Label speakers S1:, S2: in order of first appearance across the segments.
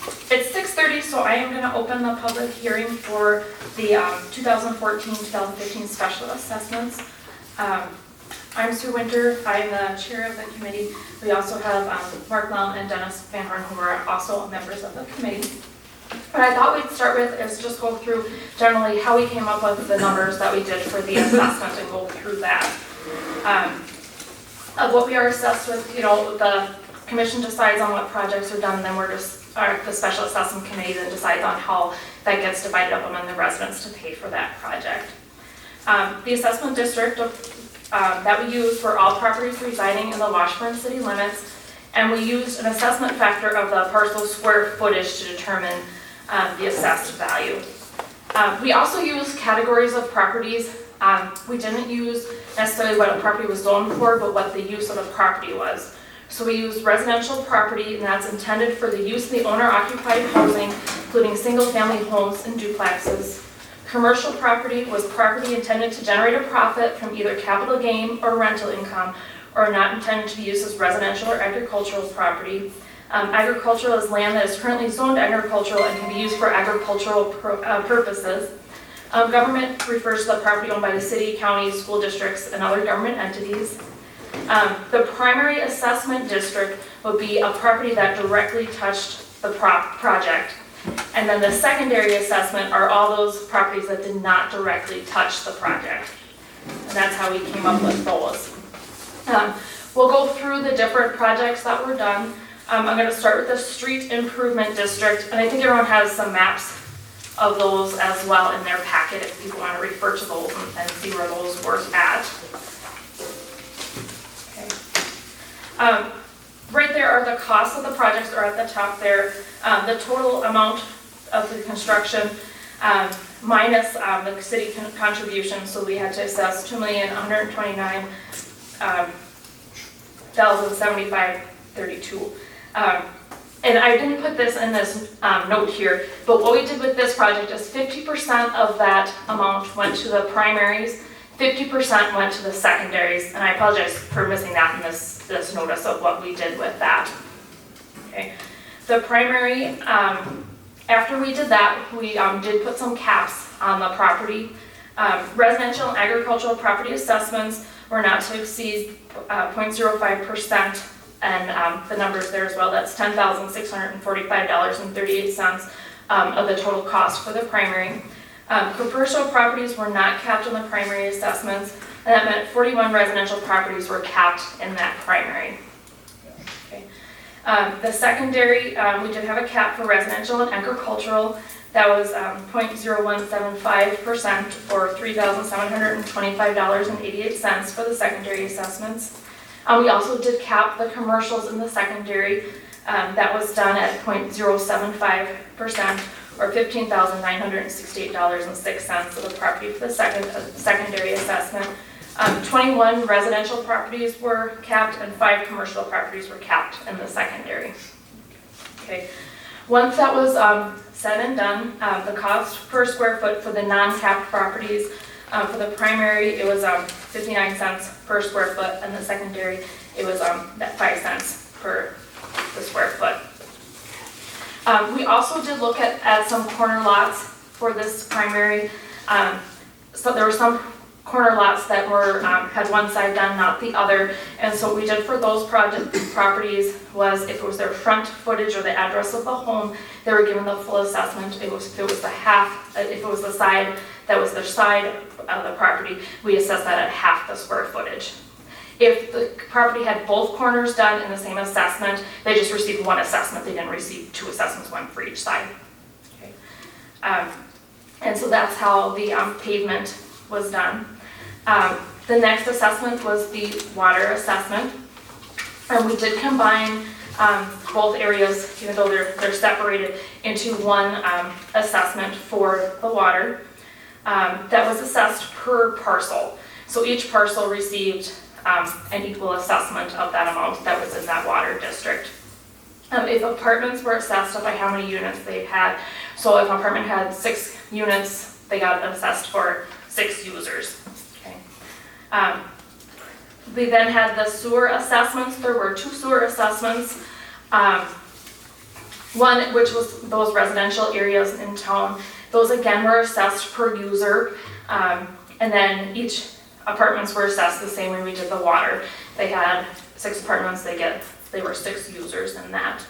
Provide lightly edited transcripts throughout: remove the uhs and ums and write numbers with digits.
S1: It's 6:30, so I am going to open the public hearing for the 2014-2015 special assessments. I'm Sue Winter. I'm the chair of the committee. We also have Mark Lum and Dennis Van Horn, who are also members of the committee. What I thought we'd start with is just go through generally how we came up with the numbers that we did for the assessment and go through that. Of what we are assessed with, the commission decides on what projects are done, and then the special assessment committee then decides on how that gets divided up among the residents to pay for that project. The assessment district that we use for all properties residing in the Washburn city limits, and we used an assessment factor of the parcel square footage to determine the assessed value. We also use categories of properties. We didn't use necessarily what a property was zoned for, but what the use of the property was. So we used residential property, and that's intended for the use of the owner-occupied housing, including single-family homes and duplexes. Commercial property was property intended to generate a profit from either capital gain or rental income, or not intended to be used as residential or agricultural property. Agricultural is land that is currently zoned agricultural and can be used for agricultural purposes. Government refers to the property owned by the city, county, school districts, and other government entities. The primary assessment district would be a property that directly touched the project. And then the secondary assessment are all those properties that did not directly touch the project. And that's how we came up with those. We'll go through the different projects that were done. I'm going to start with the street improvement district, and I think everyone has some maps of those as well in their packet if people want to refer to those and see where those were at. Okay. Right there are the costs of the projects are at the top there. The total amount of the construction minus the city contribution, so we had to assess $2,129,075.32. And I didn't put this in this note here, but what we did with this project is 50% of that amount went to the primaries, 50% went to the secondaries, and I apologize for missing that in this notice of what we did with that. Okay. The primary, after we did that, we did put some caps on the property. Residential and agricultural property assessments were not to exceed 0.05%. And the numbers there as well, that's $10,645.38 of the total cost for the primary. Commercial properties were not capped on the primary assessments, and that meant 41 residential properties were capped in that primary. Okay. The secondary, we did have a cap for residential and agricultural. That was 0.0175% or $3,725.88 for the secondary assessments. We also did cap the commercials in the secondary. That was done at 0.075% or $15,968.06 of the property for the secondary assessment. 21 residential properties were capped and 5 commercial properties were capped in the secondary. Okay. Once that was said and done, the cost per square foot for the non-capped properties, for the primary, it was 59 cents per square foot, and the secondary, it was that 5 cents per the square foot. We also did look at some corner lots for this primary. So there were some corner lots that were had one side done, not the other, and so what we did for those properties was if it was their front footage or the address of the home, they were given the full assessment. If it was the side that was their side of the property, we assessed that at half the square footage. If the property had both corners done in the same assessment, they just received one assessment. They didn't receive 2 assessments, one for each side. Okay. And so that's how the pavement was done. The next assessment was the water assessment. And we did combine both areas, even though they're separated, into one assessment for the water. That was assessed per parcel. So each parcel received an equal assessment of that amount that was in that water district. If apartments were assessed by how many units they had, so if an apartment had 6 units, they got assessed for 6 users. Okay. We then had the sewer assessments. There were 2 sewer assessments. One, which was those residential areas in town, those again were assessed per user, and then each apartments were assessed the same way we did the water. They had 6 apartments, they were 6 users in that.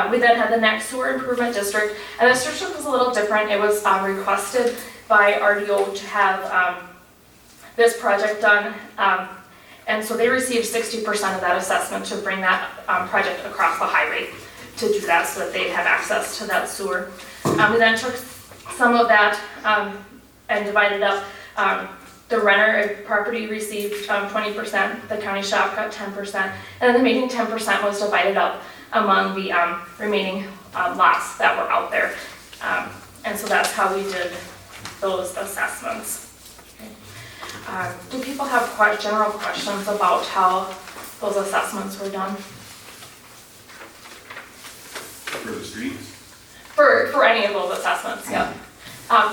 S1: We then had the next sewer improvement district, and this district was a little different. It was requested by RDO to have this project done, and so they received 60% of that assessment to bring that project across the highway to do that so that they'd have access to that sewer. We then took some of that and divided up. The renter property received 20%, the county shop got 10%, and then the remaining 10% was divided up among the remaining lots that were out there. And so that's how we did those assessments. Do people have general questions about how those assessments were done?
S2: For the streets?
S1: For any of those assessments, yeah.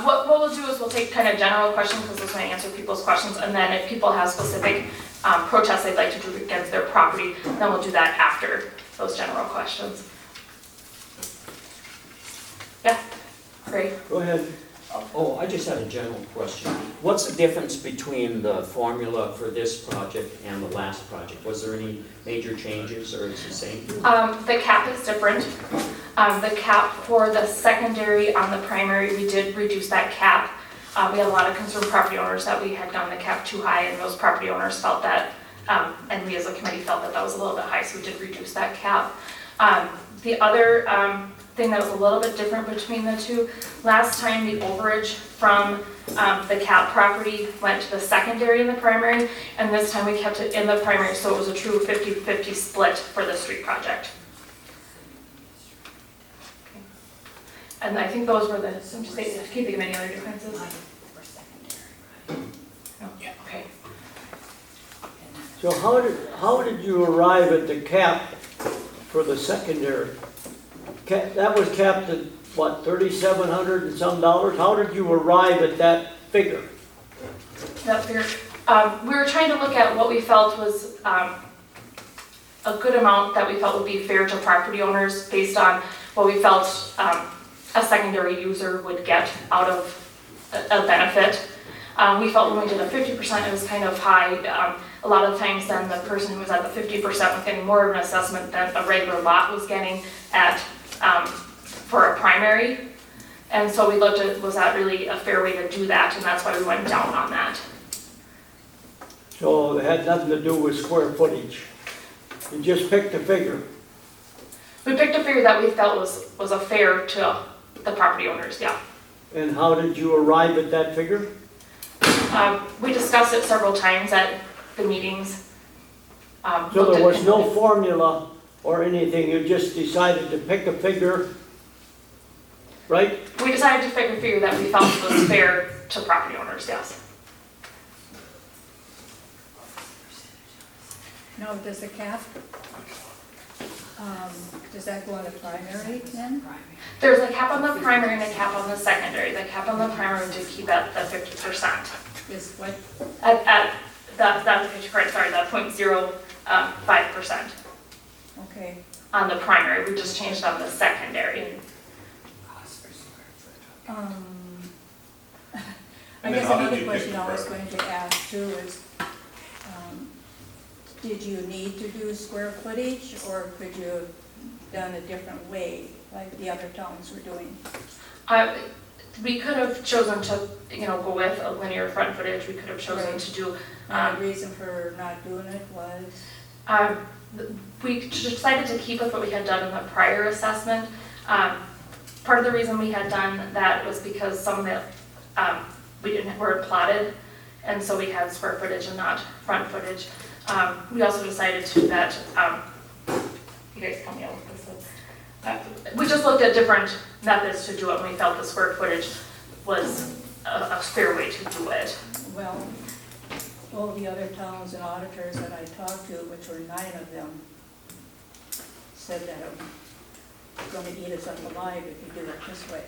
S1: What we'll do is we'll take kind of general questions because this might answer people's questions, and then if people have specific protests they'd like to do against their property, then we'll do that after those general questions. Yeah, great.
S3: Go ahead. Oh, I just had a general question. What's the difference between the formula for this project and the last project? Was there any major changes or it's the same?
S1: The cap is different. The cap for the secondary on the primary, we did reduce that cap. We had a lot of concerned property owners that we had gone the cap too high, and those property owners felt that, and we as a committee felt that that was a little bit high, so we did reduce that cap. The other thing that was a little bit different between the two, last time the overage from the cap property went to the secondary and the primary, and this time we kept it in the primary, so it was a true 50-50 split for the street project. Okay. And I think those were the, so just say, can you think of any other differences? No? Yeah. Okay.
S4: So how did you arrive at the cap for the secondary? That was capped at, what, $3,700 and some dollars? How did you arrive at that figure?
S1: That figure, we were trying to look at what we felt was a good amount that we felt would be fair to property owners based on what we felt a secondary user would get out of a benefit. We felt when we did a 50%, it was kind of high. A lot of times then the person who was at the 50% was getting more of an assessment than a regular lot was getting at for a primary. And so we looked at, was that really a fair way to do that? And that's why we went down on that.
S4: So it had nothing to do with square footage. You just picked a figure.
S1: We picked a figure that we felt was a fair to the property owners, yeah.
S4: And how did you arrive at that figure?
S1: We discussed it several times at the meetings.
S4: So there was no formula or anything, you just decided to pick a figure, right?
S1: We decided to pick a figure that we felt was fair to property owners, yes.
S5: No, does the cap, does that go on the primary then?
S1: There's a cap on the primary and a cap on the secondary. The cap on the primary did keep at the 50%.
S5: Is what?
S1: At the 50%, sorry, the 0.05%.
S5: Okay.
S1: On the primary, we just changed on the secondary.
S5: I guess another question I was going to ask too is, did you need to do square footage, or could you have done a different way, like the other towns were doing?
S1: We could have chosen to, go with a linear front footage. We could have chosen to do.
S5: And the reason for not doing it was?
S1: We decided to keep with what we had done in the prior assessment. Part of the reason we had done that was because some of the weren't plotted, and so we had square footage and not front footage. We also decided to that. You guys help me out with this. We just looked at different methods to do it, and we felt the square footage was a fair way to do it.
S5: Well, all the other towns and auditors that I talked to, which were 9 of them, said that it was going to eat us up alive if you do it this way.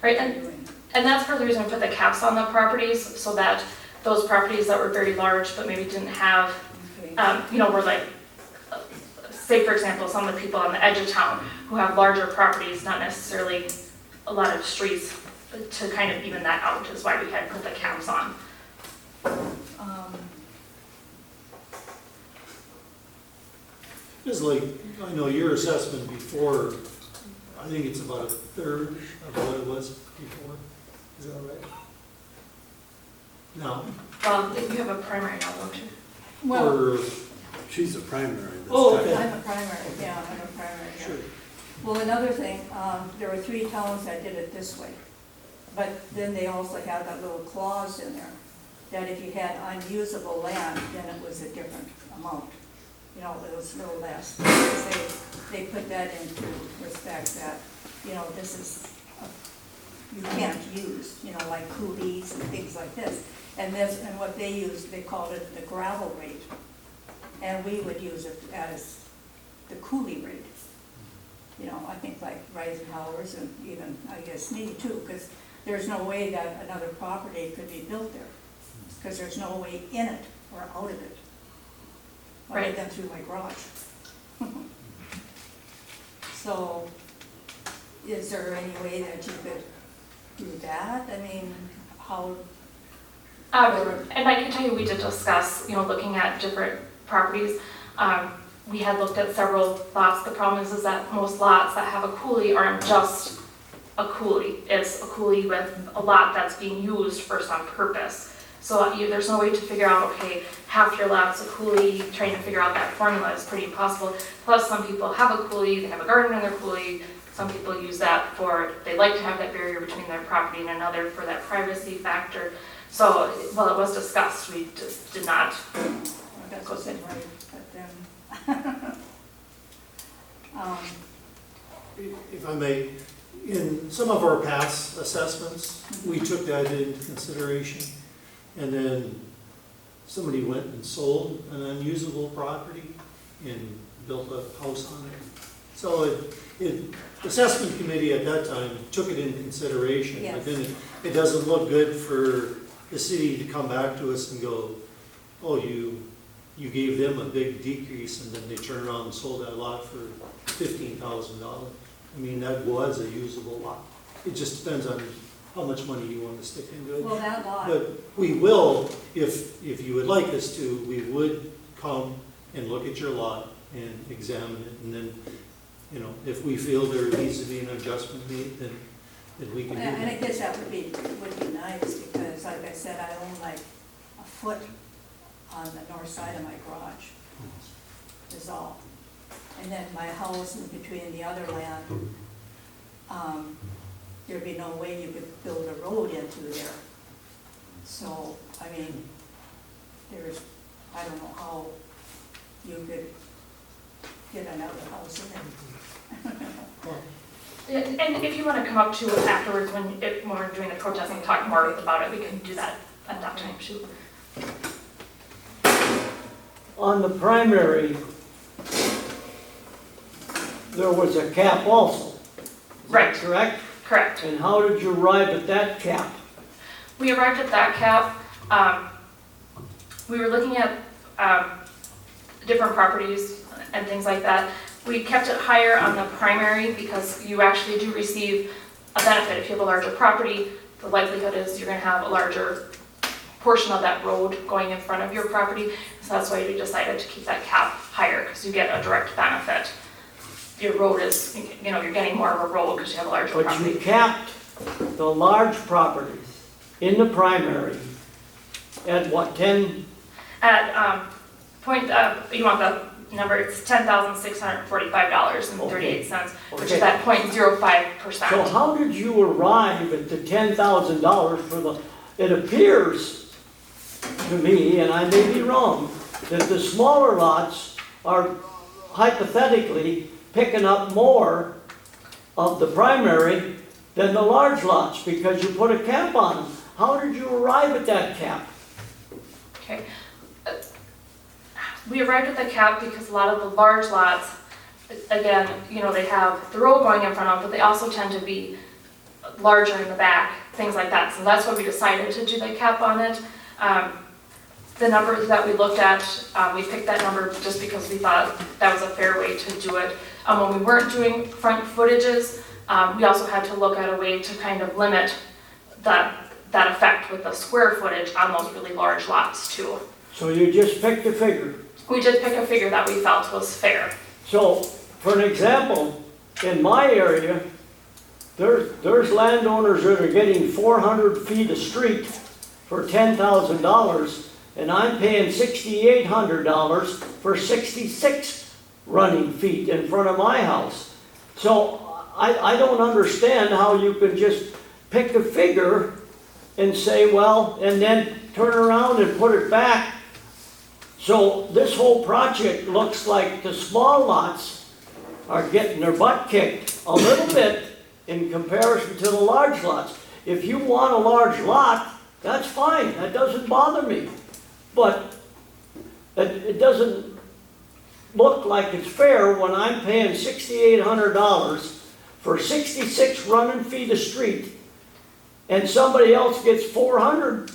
S1: Right, and that's part of the reason we put the caps on the properties, so that those properties that were very large but maybe didn't have,
S5: Okay.
S1: were like say for example, some of the people on the edge of town who have larger properties, not necessarily a lot of streets, to kind of even that out is why we had put the caps on.
S6: It's like, I know your assessment before, I think it's about a third of what it was before. Is that right? No.
S1: Well, you have a primary now, don't you?
S5: Well,
S6: Or,
S2: She's a primary this
S6: Oh,
S2: time.
S6: okay.
S5: I'm a primary, yeah, I'm a primary. yeah.
S6: sure.
S5: Well, another thing, there were 3 towns that did it this way. But then they also had that little clause in there, that if you had unusable land, then it was a different amount. You know, it was a little less. Because they put that into respect that, you know, this is, you can't use, you know, like coolies and things like this. And what they used, they called it the gravel rate. And we would use it as the coolie rate. You know, I think like Reisenhauer's and even, I guess, me too, because there's no way that another property could be built there. Because there's no way in it or out of it. Other
S1: Right.
S5: than through my garage. So, is there any way that you could do that? I mean, how,
S1: And I can tell you, we did discuss, you know, looking at different properties. We had looked at several lots. The problem is that most lots that have a coulee aren't just a coulee. It's a coulee with a lot that's being used for some purpose. So there's no way to figure out, okay, half your lot's a coulee, trying to figure out that formula is pretty impossible. Plus, some people have a coulee, they have a garden in their coulee. Some people use that for, they like to have that barrier between their property and another for that privacy factor. So, well, it was discussed, we just did not.
S5: that's what's in right, but then.
S6: If I may, in some of our past assessments, we took that into consideration. And then somebody went and sold an unusable property and built a house on it. So the assessment committee at that time took it into consideration.
S5: Yes.
S6: But then it doesn't look good for the city to come back to us and go, oh, you gave them a big decrease, and then they turn around and sold that lot for $15,000. I mean, that was a usable lot. It just depends on how much money you want to stick into it.
S5: Well, that lot,
S6: But we will, if you would like us to, we would come and look at your lot and examine it, and then, you know, if we feel there needs to be an adjustment made, then we can do
S5: and I
S6: that.
S5: guess that would be nice, because like I said, I own like a foot on the north side of my garage, is all. And then my house in between the other land, there'd be no way you could build a road into there. So, I mean, I don't know how you could get another house in there.
S1: And if you want to come up to it afterwards when we're doing the protesting, talk more about it, we can do that at that time, shoot.
S4: On the primary, there was a cap also. Is that
S1: Right.
S4: correct?
S1: Correct.
S4: And how did you arrive at that cap?
S1: We arrived at that cap. We were looking at different properties and things like that. We kept it higher on the primary because you actually do receive a benefit. If you have a larger property, the likelihood is you're going to have a larger portion of that road going in front of your property. So that's why we decided to keep that cap higher, because you get a direct benefit. Your road is, you know, you're getting more of a road because you have a larger
S4: But
S1: property.
S4: you capped the large properties in the primary at what, 10?
S1: At you want the number, it's $10,645.38, which
S4: Okay.
S1: is at
S4: So
S1: 0.05%.
S4: how did you arrive at the $10,000 for the, it appears to me, and I may be wrong, that the smaller lots are hypothetically picking up more of the primary than the large lots, because you put a cap on them. How did you arrive at that cap?
S1: Okay. We arrived at the cap because a lot of the large lots, again, you know, they have the road going in front of them, but they also tend to be larger in the back, things like that. So that's why we decided to do the cap on it. The numbers that we looked at, we picked that number just because we thought that was a fair way to do it. When we weren't doing front footages, we also had to look at a way to kind of limit that effect with the square footage on those really large lots too.
S4: So you just picked a figure.
S1: We did pick a figure that we felt was fair.
S4: So, for an example, in my area, there's landowners that are getting 400 feet of street for $10,000, and I'm paying $6,800 for 66 running feet in front of my house. So, I don't understand how you can just pick a figure and say, well, and then turn around and put it back. So this whole project looks like the small lots are getting their butt kicked a little bit in comparison to the large lots. If you want a large lot, that's fine, that doesn't bother me. But it doesn't look like it's fair when I'm paying $6,800 for 66 running feet of street, and somebody else gets 400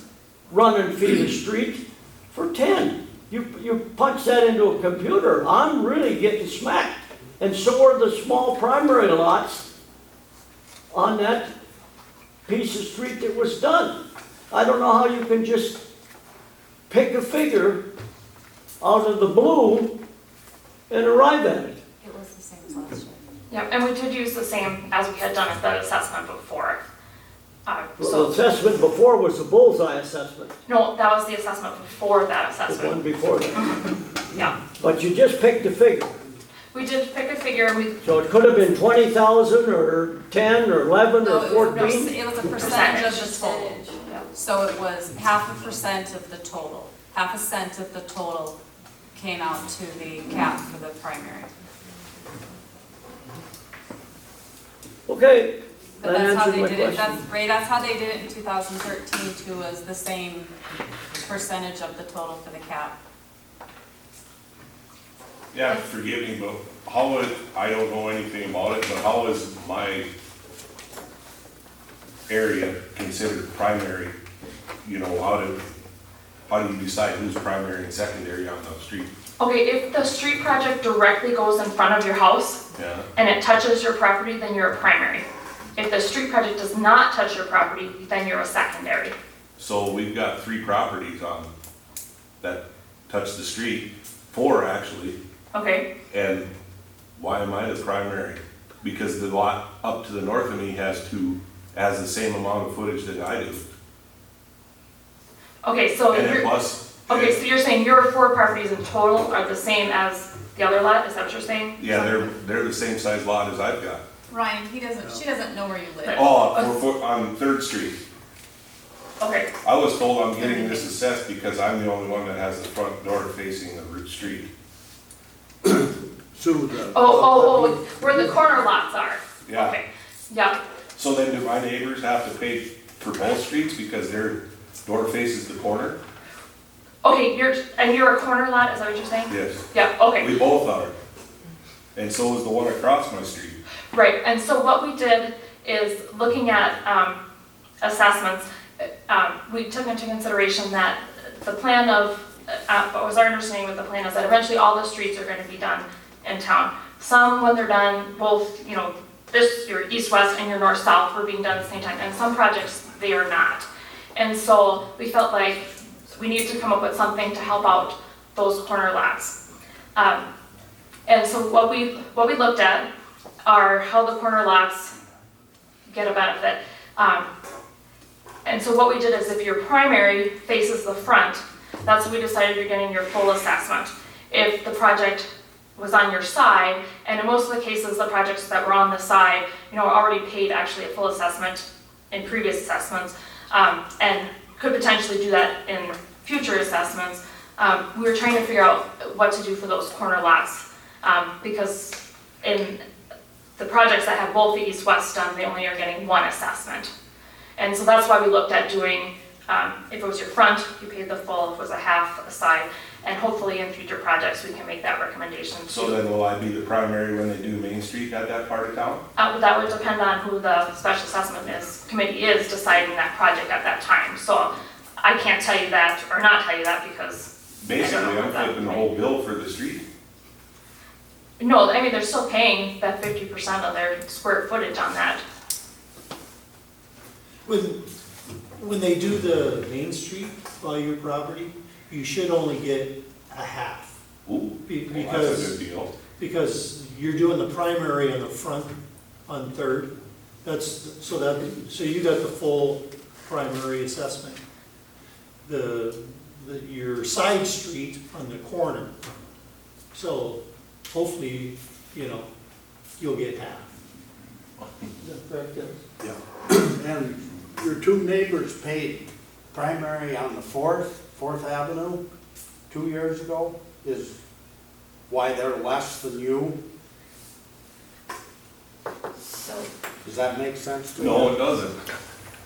S4: running feet of street for 10. You punch that into a computer, I'm really getting smacked. And so are the small primary lots on that piece of street that was done. I don't know how you can just pick a figure out of the blue and arrive at it.
S7: It was the same as last year.
S1: Yeah, and we did use the same as we had done at the assessment before.
S4: The assessment before was the bullseye assessment,
S1: No, that was the assessment before that
S4: the
S1: assessment.
S4: one before that.
S1: Yeah,
S4: But you just picked a figure.
S1: we did pick a figure, we,
S4: So it could have been 20,000 or 10 or 11
S7: No,
S4: or
S7: it
S4: 14.
S7: was a percentage of the total.
S1: yeah.
S7: So it was 0.5% of the total. 0.5 of the total came out to the cap for the primary.
S4: Okay,
S7: But
S4: that
S7: that's how
S4: answered
S7: they
S4: my
S7: did it,
S4: question.
S7: that's how they did it in 2013 too, was the same percentage of the total for the cap.
S8: Yeah, forgive me, but how would, I don't know anything about it, but how is my area considered primary? You know, how do you decide who's primary and secondary on the street?
S1: Okay, if the street project directly goes in front of your house
S8: Yeah,
S1: and it touches your property, then you're a primary. If the street project does not touch your property, then you're a secondary.
S8: so we've got 3 properties on, that touch the street, 4 actually,
S1: Okay,
S8: and why am I the primary? Because the lot up to the north of me has the same amount of footage that I do.
S1: okay, so
S8: And it
S1: you're,
S8: must.
S1: okay, so you're saying your 4 properties in total are the same as the other lot, is that what you're saying?
S8: Yeah, they're the same size lot as I've got.
S7: Ryan, she doesn't know where you live.
S8: Oh, on 3rd Street.
S1: Okay,
S8: I was told I'm getting this assessed because I'm the only one that has the front door facing the root street.
S2: So the.
S1: where the corner lots are.
S8: Yeah,
S1: Okay, yeah,
S8: so then do my neighbors have to pay for both streets because their door faces the corner?
S1: okay, you're a corner lot, is that what you're saying?
S8: Yes,
S1: Yeah, okay.
S8: we both are. And so is the one across my street.
S1: Right, and so what we did is looking at assessments, we took into consideration that the plan of, what was our understanding with the plan is that eventually all the streets are going to be done in town. Some, when they're done, both, you know, your east-west and your north-south were being done at the same time, and some projects, they are not. And so we felt like we needed to come up with something to help out those corner lots. And so what we looked at are how the corner lots get a benefit. And so what we did is if your primary faces the front, that's what we decided you're getting your full assessment. If the project was on your side, and in most of the cases, the projects that were on the side, you know, already paid actually a full assessment in previous assessments, and could potentially do that in future assessments. We were trying to figure out what to do for those corner lots, because in the projects that have both the east-west done, they only are getting 1 assessment. And so that's why we looked at doing, if it was your front, you paid the full, if it was a half a side, and hopefully in future projects, we can make that recommendation too.
S8: So then will I be the primary when they do Main Street at that part of town?
S1: But that would depend on who the special assessment committee is deciding that project at that time. So I can't tell you that, or not tell you that, because,
S8: Basically, I'm flipping the whole bill for the street.
S1: no, I mean, they're still paying that 50% of their square footage on that.
S6: When they do the Main Street by your property, you should only get a half.
S8: Ooh,
S6: Be-
S8: well, that's a
S6: Because,
S8: good deal.
S6: because you're doing the primary on the front on Third. So you got the full primary assessment. Your side street on the corner. So hopefully, you'll get half.
S4: Is that correct, Dennis?
S2: Yeah. And your two neighbors paid primary on the Fourth Avenue 2 years ago, is why they're less than you?
S1: So,
S2: Does that make sense to you?
S8: No, it doesn't.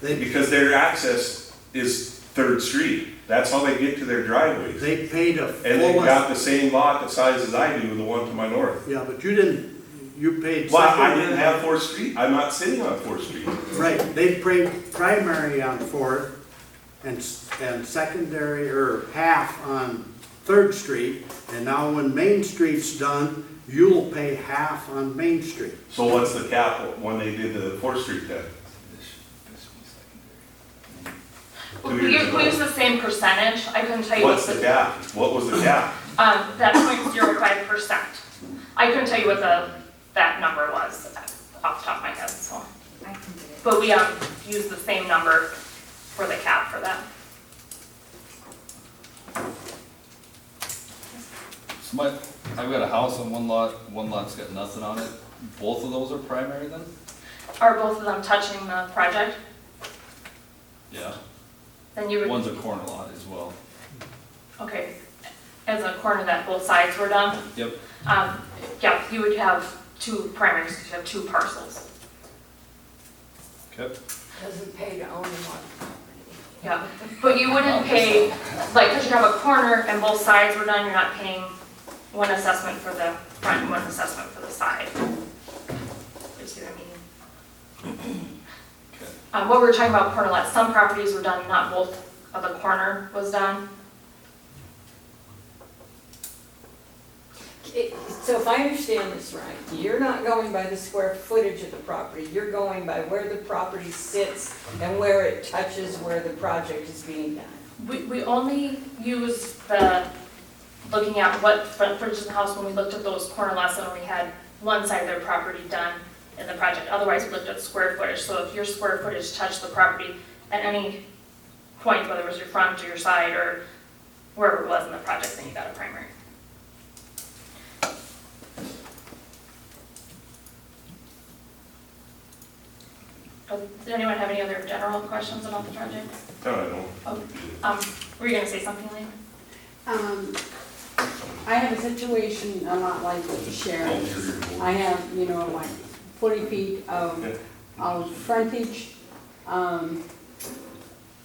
S2: They,
S8: Because their access is Third Street. That's how they get to their driveways.
S2: they paid a
S8: And they've
S2: full,
S8: got the same lot the size as I do, the one to my north.
S2: yeah, but you paid.
S8: Well, I
S2: secondary-
S8: didn't have Fourth Street. I'm not sitting on Fourth Street.
S2: Right, they paid primary on Fourth and secondary, or half on Third Street. And now when Main Street's done, you'll pay half on Main Street.
S8: So what's the cap when they did the Fourth Street then?
S1: we use the same percentage, I couldn't tell you
S8: What's the cap? What was the cap?
S1: that 0.05%. I couldn't tell you what that number was off the top of my head, so.
S7: I can get it.
S1: But we, use the same number for the cap for that.
S9: So I've got a house on one lot's got nothing on it. Both of those are primary then?
S1: Are both of them touching the project?
S9: Yeah.
S1: Then you would.
S9: One's a corner lot as well.
S1: Okay, as a corner that both sides were done,
S9: Yep.
S1: yeah, you would have two primaries, you have two parcels.
S9: Okay.
S10: Doesn't pay to own one property.
S1: Yeah, but you wouldn't pay, like, because you have a corner and both sides were done, you're not paying one assessment for the front and one assessment for the side. You see what I mean?
S9: Okay.
S1: What we were talking about corner lots, some properties were done, not both of the corner was done.
S10: So if I understand this right, you're not going by the square footage of the property, you're going by where the property sits and where it touches where the project is being done.
S1: We only use looking at what front footage of the house when we looked at those corner lots that only had one side of their property done in the project. Otherwise, we looked at square footage. So if your square footage touched the property at any point, whether it was your front or your side or wherever it was in the project, then you got a primary. Does anyone have any other general questions about the project?
S8: No, I don't.
S1: Oh, were you gonna say something, Lane?
S11: I have a situation a lot like what you shared. I have, like 40 feet of frontage, and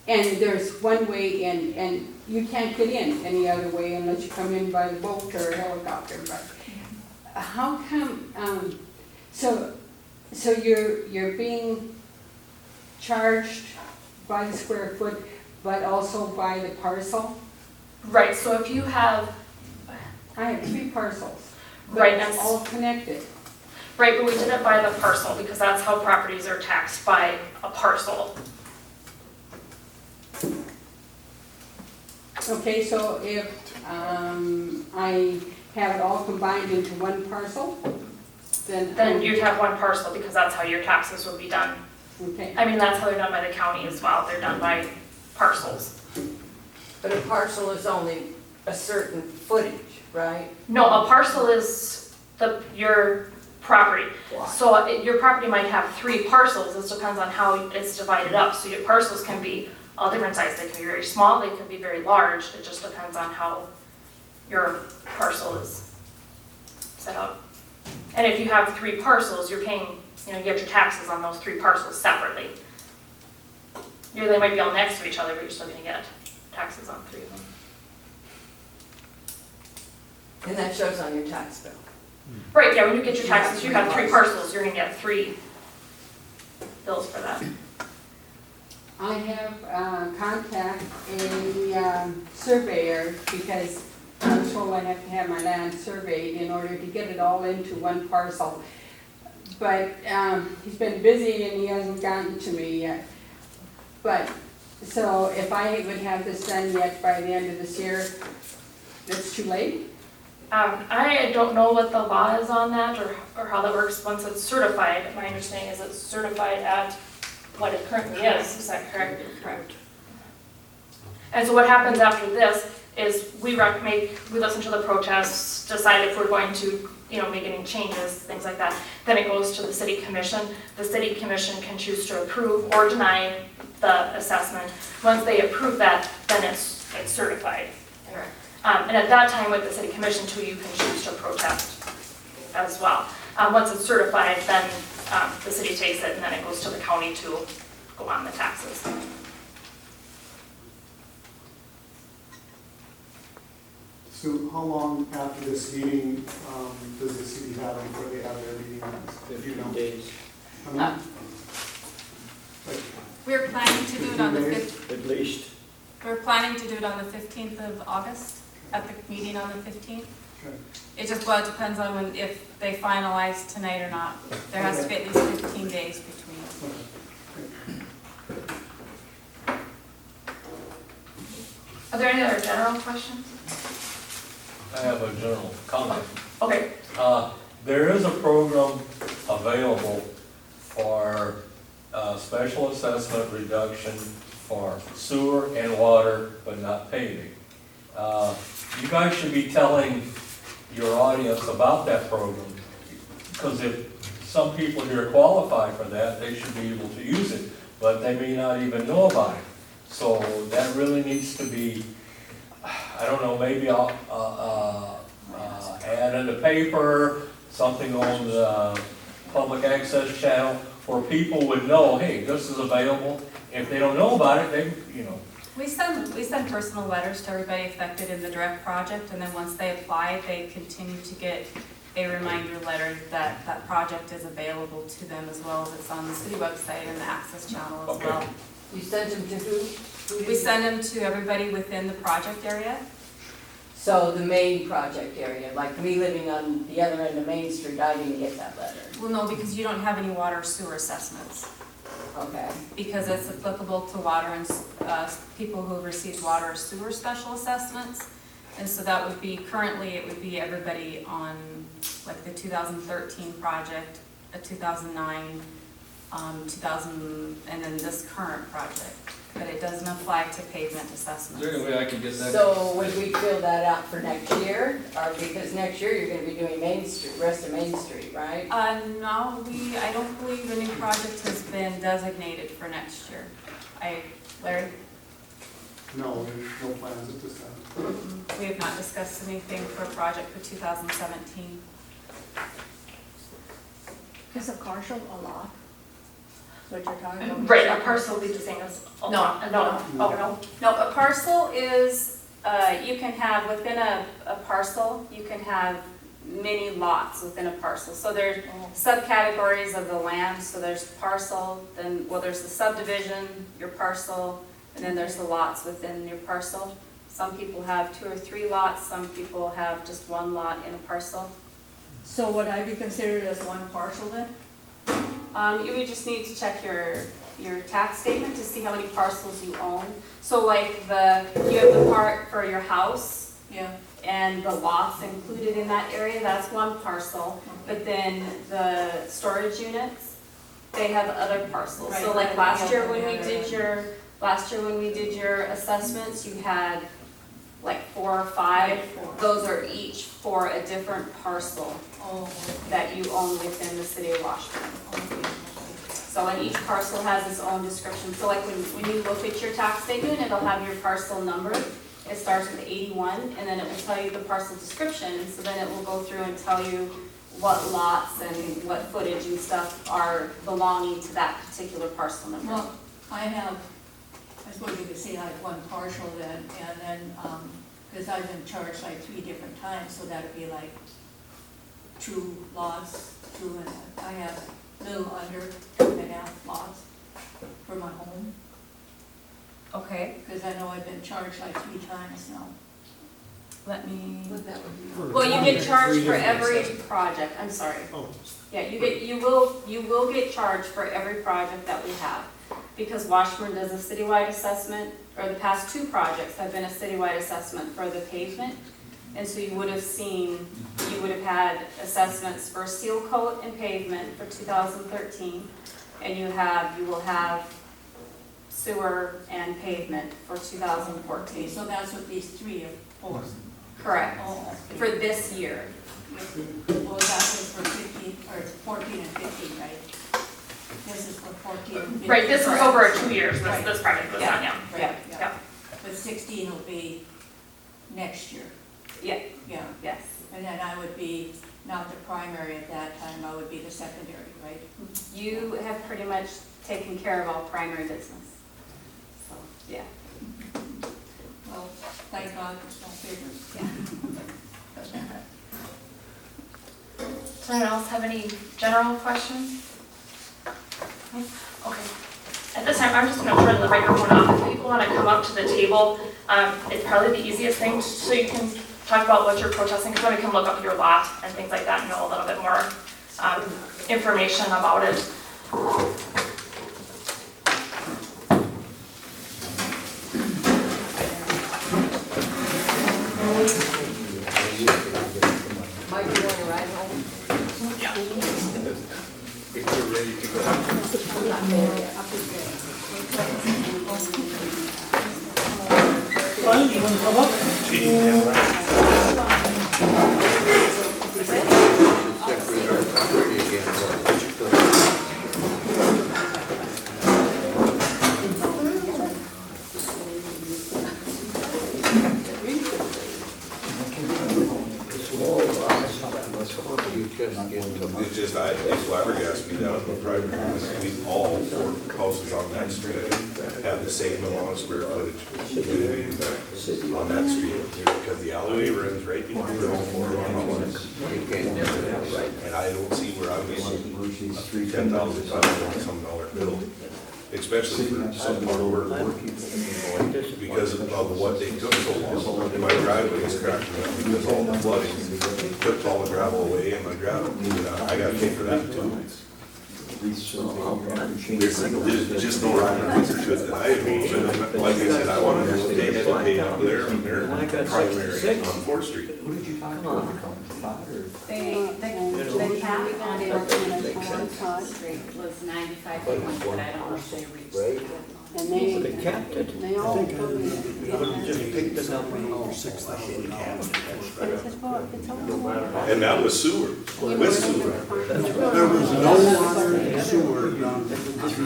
S11: there's one way in, and you can't get in any other way unless you come in by the boat or helicopter, but how come, so you're being charged by the square foot, but also by the parcel?
S1: Right, so if you have,
S11: I have 3 parcels, but
S1: right,
S11: it's all connected.
S1: right, but we did it by the parcel because that's how properties are taxed, by a parcel.
S11: Okay, so if I have it all combined into one parcel,
S1: Then you'd have one parcel because that's how your taxes would be done.
S11: Okay,
S1: I mean, that's how they're done by the county as well, they're done by parcels.
S10: But a parcel is only a certain footage, right?
S1: No, a parcel is your property. So your property might have 3 parcels, this depends on how it's divided up. So your parcels can be all different sizes, they can be very small, they can be very large, it just depends on how your parcel is set up. And if you have 3 parcels, you're paying, you get your taxes on those 3 parcels separately. They might be all next to each other, but you're still gonna get taxes on 3 of them.
S10: And that shows on your tax bill.
S1: Right, yeah, when you get your taxes, you have 3 parcels, you're gonna get 3 bills for that.
S11: I have contact a surveyor because I was told I have to have my land surveyed in order to get it all into one parcel. But he's been busy and he hasn't gotten to me yet. But, so if I would have this done yet by the end of this year, it's too late?
S1: I don't know what the law is on that or how that works once it's certified. My understanding is it's certified at what it currently is that correct?
S7: Correct.
S1: And so what happens after this is we listen to the protests, decide if we're going to, make any changes, things like that. Then it goes to the city commission. The city commission can choose to approve or deny the assessment. Once they approve that, then it's certified.
S7: Correct.
S1: And at that time with the city commission too, you can choose to protest as well. Once it's certified, then the city takes it and then it goes to the county to go on the taxes.
S12: So how long after this meeting does the city have before they have their meeting? If you
S4: 15
S12: know.
S4: days,
S12: How many?
S7: We're planning to do it on the 5th.
S4: at least.
S7: We're planning to do it on the 15th of August, at the meeting on the 15th.
S12: Okay.
S7: It just, depends on if they finalize tonight or not. There has to be at least 15 days between.
S1: Are there any other general questions?
S13: I have a general comment.
S1: Okay.
S13: There is a program available for special assessment reduction for sewer and water, but not paving. You guys should be telling your audience about that program, because if some people here qualify for that, they should be able to use it, but they may not even know about it. So that really needs to be, I don't know, maybe I'll add in the paper, something on the public access channel, where people would know, hey, this is available. If they don't know about it, they,
S7: We send personal letters to everybody affected in the direct project, and then once they apply, they continue to get a reminder letter that that project is available to them, as well as it's on the city website and the access channel as
S13: Okay.
S7: well.
S10: You sent them to who?
S7: We send them to everybody within the project area.
S10: So the main project area, like me living on the other end of Main Street, I didn't get that letter.
S7: Well, no, because you don't have any water sewer assessments,
S10: Okay.
S7: because it's applicable to water and, people who have received water or sewer special assessments. And so that would be, currently, it would be everybody on, like, the 2013 project, a 2009, 2000, and then this current project. But it doesn't apply to pavement
S9: Is
S7: assessments.
S9: there any way I can get that?
S10: So would we fill that out for next year? Or because next year you're gonna be doing Main Street, rest of Main Street, right?
S7: No, I don't believe a new project has been designated for next year. Larry?
S12: No, there's no plans at this time.
S7: We have not discussed anything for a project for 2017.
S5: Is a partial a lot? What you're talking about?
S1: Right, a parcel will be the same as.
S7: No. No, a parcel is, you can have, within a parcel, you can have many lots within a parcel. So there's subcategories of the land, so there's parcel, then, there's the subdivision, your parcel, and then there's the lots within your parcel. Some people have 2 or 3 lots, some people have just 1 lot in a parcel.
S5: So would I be considered as one parcel then?
S7: You would just need to check your tax statement to see how many parcels you own. So like you have the part for your house
S5: Yeah.
S7: and the lots included in that area, that's 1 parcel. But then the storage units, they have other parcels. So
S5: Right.
S7: like last year when
S5: Yeah.
S7: we did your assessments, you had like 4 or 5. Those are each for a different parcel
S5: Oh,
S7: that you own within the city of Washburn. So, and each parcel has its own description. So like when you look at your tax statement, it'll have your parcel number. It starts with 81, and then it will tell you the parcel description. So then it will go through and tell you what lots and what footage and stuff are belonging to that particular parcel number.
S5: well, I suppose you could say like one partial then, and then, because I've been charged like 3 different times, so that'd be like 2 lots, 2, and I have a little under 2.5 lots for my home.
S1: Okay,
S5: Because I know I've been charged like 3 times now.
S1: let me,
S10: What that would be.
S7: Well, you get charged
S6: Three
S7: for
S6: different
S7: every
S6: assessments.
S7: project, I'm sorry.
S6: Oh,
S7: Yeah, you will get charged for every project that we have. Because Washburn does a citywide assessment, or the past 2 projects have been a citywide assessment for the pavement. And so you would have had assessments for seal coat and pavement for 2013. And you will have sewer and pavement for
S5: Okay,
S7: 2014.
S5: so that's what these 3 are for.
S7: Correct,
S5: Oh,
S7: for this year.
S5: well, that was for 15, or 14 and 15, right? This is for 14 and 15.
S1: right, this was over 2 years,
S5: Right.
S1: this project was done, yeah.
S5: Right,
S1: Yeah.
S5: yeah. But 16 will be next year.
S7: Yeah,
S5: Yeah,
S7: yes.
S5: and then I would be not the primary at that time, I would be the secondary, right?
S7: You have pretty much taken care of all primary business. So, yeah.
S5: Well, thank God for small figures.
S1: Does anyone else have any general questions? Okay. At this time, I'm just going to turn the microphone off. If people want to come up to the table, it's probably the easiest thing, so you can talk about what you're protesting, because then we can look up your lot and things like that and know a little bit more information about it.
S10: Mike, you want to ride home?
S13: If you're ready to go.
S10: I'm not there yet.
S6: Brian, you want to come up?
S8: It's just, it's flabbergasted me down in the private, we all 4 houses on that street have the same amount of square footage on that street, because the alleyway runs right between all 4 houses. And I don't see where I'm getting $10,000 some dollar bill, especially for some part of work. Because of what they took so long. My driveway is cracking up because all the flooding took all the gravel away, and my gravel, I gotta pay for that too. There's just no rhyme or reason to it that I agree. Like I said, I wanted to they had to pay up there on their primary on 4th Street.
S7: The cap on North Street was 95 feet, but I don't know if they reached.
S11: And they,
S4: They capped it.
S11: they all.
S4: Just picked the number.
S11: But it's about, it's all.
S8: And that was sewer, with sewer.
S2: There was no water and sewer done,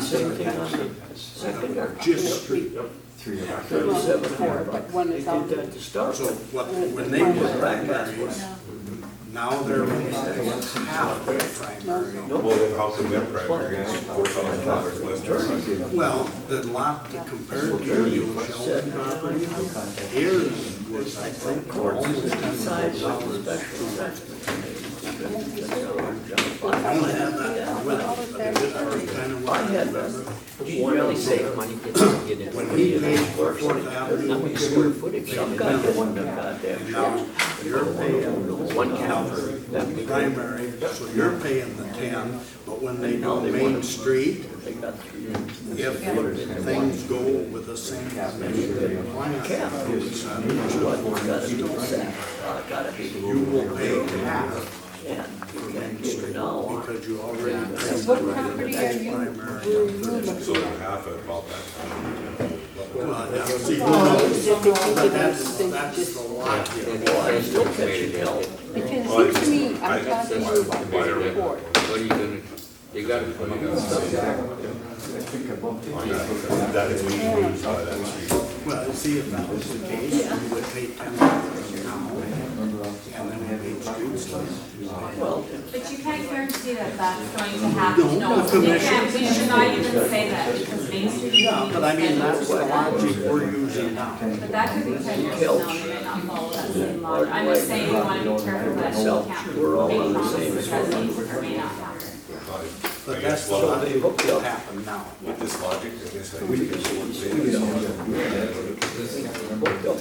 S4: Same thing on the second,
S2: just street.
S4: 3,700 bucks.
S11: When
S4: They
S11: it's
S4: did
S11: out.
S4: that to start
S2: So
S4: with.
S2: when they did primaries, now they're half their primary.
S8: Well, then how come that primary is $4,000 less than mine?
S2: Well, the lot that compared to you, Sheldon property, is was, I think, almost $10,000. I don't have that with me, but it was kind of what I remember.
S3: You really save money get into
S2: When he paid for
S3: footage.
S2: Fourth Avenue,
S3: Not many square footage.
S4: Some guy did one of them goddamn
S2: now you're paying
S3: One
S2: now
S3: counter.
S2: for primary, so you're paying the 10, but when they do Main Street,
S4: They got 3.
S2: if things go with the same commission plan,
S4: What gotta do with that? Gotta be.
S2: you will pay half
S4: And you can't get it now.
S2: because you already paid
S11: What
S2: the
S11: property are you,
S2: primary.
S11: were you looking
S8: So
S11: at?
S8: half at about that.
S2: Well, now, see,
S11: Because
S2: that's the lot here.
S4: Well, I still catch hell.
S11: it seems to me, I'm talking to you about this report.
S13: What are you gonna, you gotta come up with something.
S8: That is we use that street.
S2: Well, see, if that was the case, you would pay 10,000 now, and then we paid streets less.
S4: Well,
S7: But you can't guarantee that that's going to happen.
S2: No,
S7: No,
S2: the
S7: we
S2: commission-
S7: can't, we should not even say that, because Main Street.
S2: Yeah, but I mean, that's the logic we're using now.
S7: But that could be 10 years from now, we may not follow that same law. I'm just saying we want to be careful that we can't
S4: We're all on
S7: make
S4: the
S7: promises
S4: same
S7: that may or may not happen.
S2: But
S8: I
S2: that's
S8: guess
S2: what
S8: what,
S4: they hooked
S2: will
S4: up.
S2: happen now.
S8: with this logic, I guess I would say.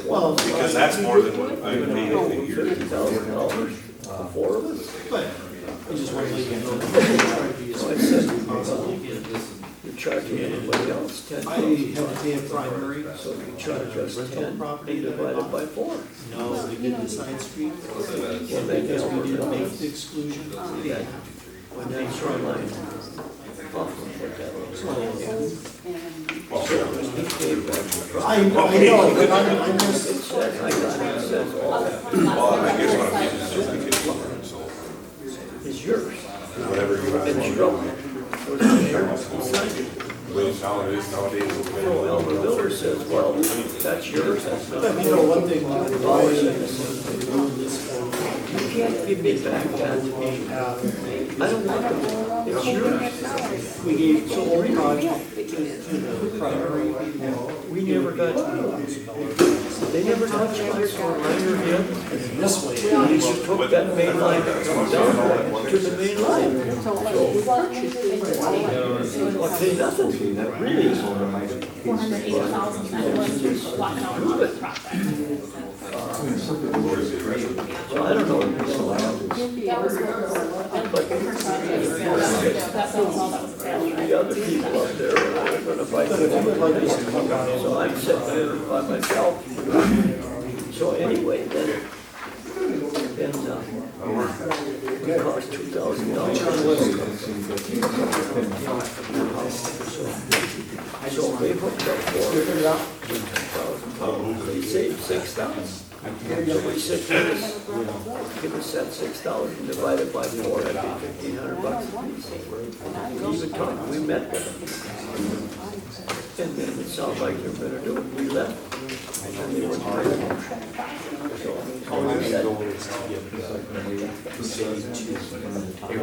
S6: Well,
S8: Because that's more than what I paid a year.
S4: $50,000 for 4 of us.
S6: but I just want to let you know, try to be as
S4: So it
S6: fair
S4: says,
S6: as possible.
S4: you're charging anybody else $10,000.
S6: I had to pay a primary,
S4: So you charge us
S6: rental
S4: 10
S6: property
S4: and
S6: that I
S4: divide it
S6: bought.
S4: by 4.
S6: No, we did the side street,
S4: Well, then
S6: because we
S4: you're
S6: didn't
S4: over.
S6: make the exclusion.
S4: Yeah. When that shoreline, off what that looks like.
S6: I know, but I'm
S4: It
S6: just,
S4: says, I got it, it says all
S8: Well, I guess what I'm getting is just because you learn, so
S4: is yours.
S8: whatever you
S4: And
S8: have.
S4: you don't. Where's the mayor? He signed it.
S8: Well, nowadays,
S4: Well, the builder says, well, that's yours, that's not
S6: but you know, one thing, why doing this for,
S4: You can't give me back that.
S6: we have,
S4: I don't want them. It's yours.
S6: we gave the whole project to the primary people.
S4: We never got, they never touched my shoreline or the other.
S6: This way.
S4: They just took that main line that comes down to the main line. I pay nothing, really.
S1: $480,000, that was just a lot of profit.
S4: So I don't know what this will happen.
S1: That was what that was all that was available.
S4: The other people up there are gonna fight
S6: But
S4: with
S6: if you would like us to come down
S4: it. So I'm sitting there by myself. So anyway, then it cost $2,000. So they hooked up $4,000. They saved $6,000. So we said, give us that $6,000 divided by 4, that'd be $1,500 a piece. We even talked, we met with them. And then it sounds like they're gonna do it, we left. And they wouldn't pay them. So, all we said,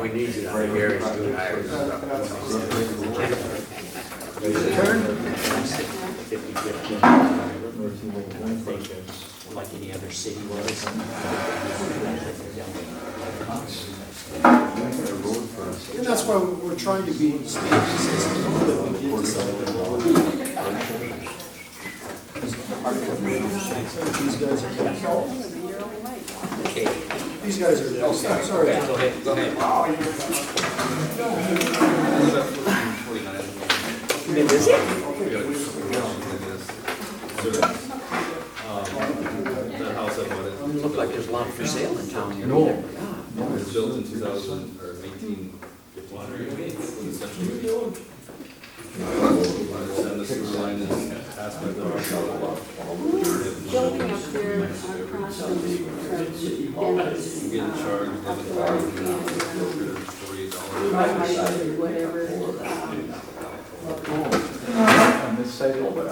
S2: We need to bring Gary's good hires.
S3: Like any other city was.
S6: And that's why we're trying to be stages as we know that we get to something. These guys are down. These guys are down. Sorry.
S3: Go ahead, go ahead. You been busy?
S9: The house I bought it.
S3: Look like there's a lot for sale in town here.
S9: No. It was built in 2000 or 1853. Essentially. Understand the sewer line is passed by the.
S11: Building up there across from Dennis.
S9: You get charged $48.
S11: Whatever.
S12: On this side over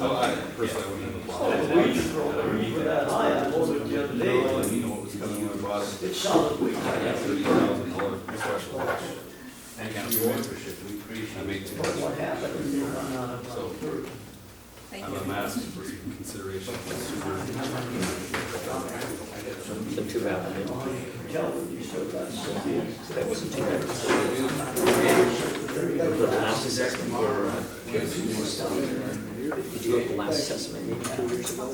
S9: Oh, I personally wouldn't have
S4: for that high, I was it the other day.
S9: You know what was coming when I bought it.
S4: It's solid waste.
S9: I got $30,000 special. I made too much.
S4: What happened?
S9: So I'm a master for your consideration.
S3: The two out
S4: Calvin, you still got some.
S3: That wasn't too bad. The last assessment for, did you go to the last assessment maybe 2 years ago?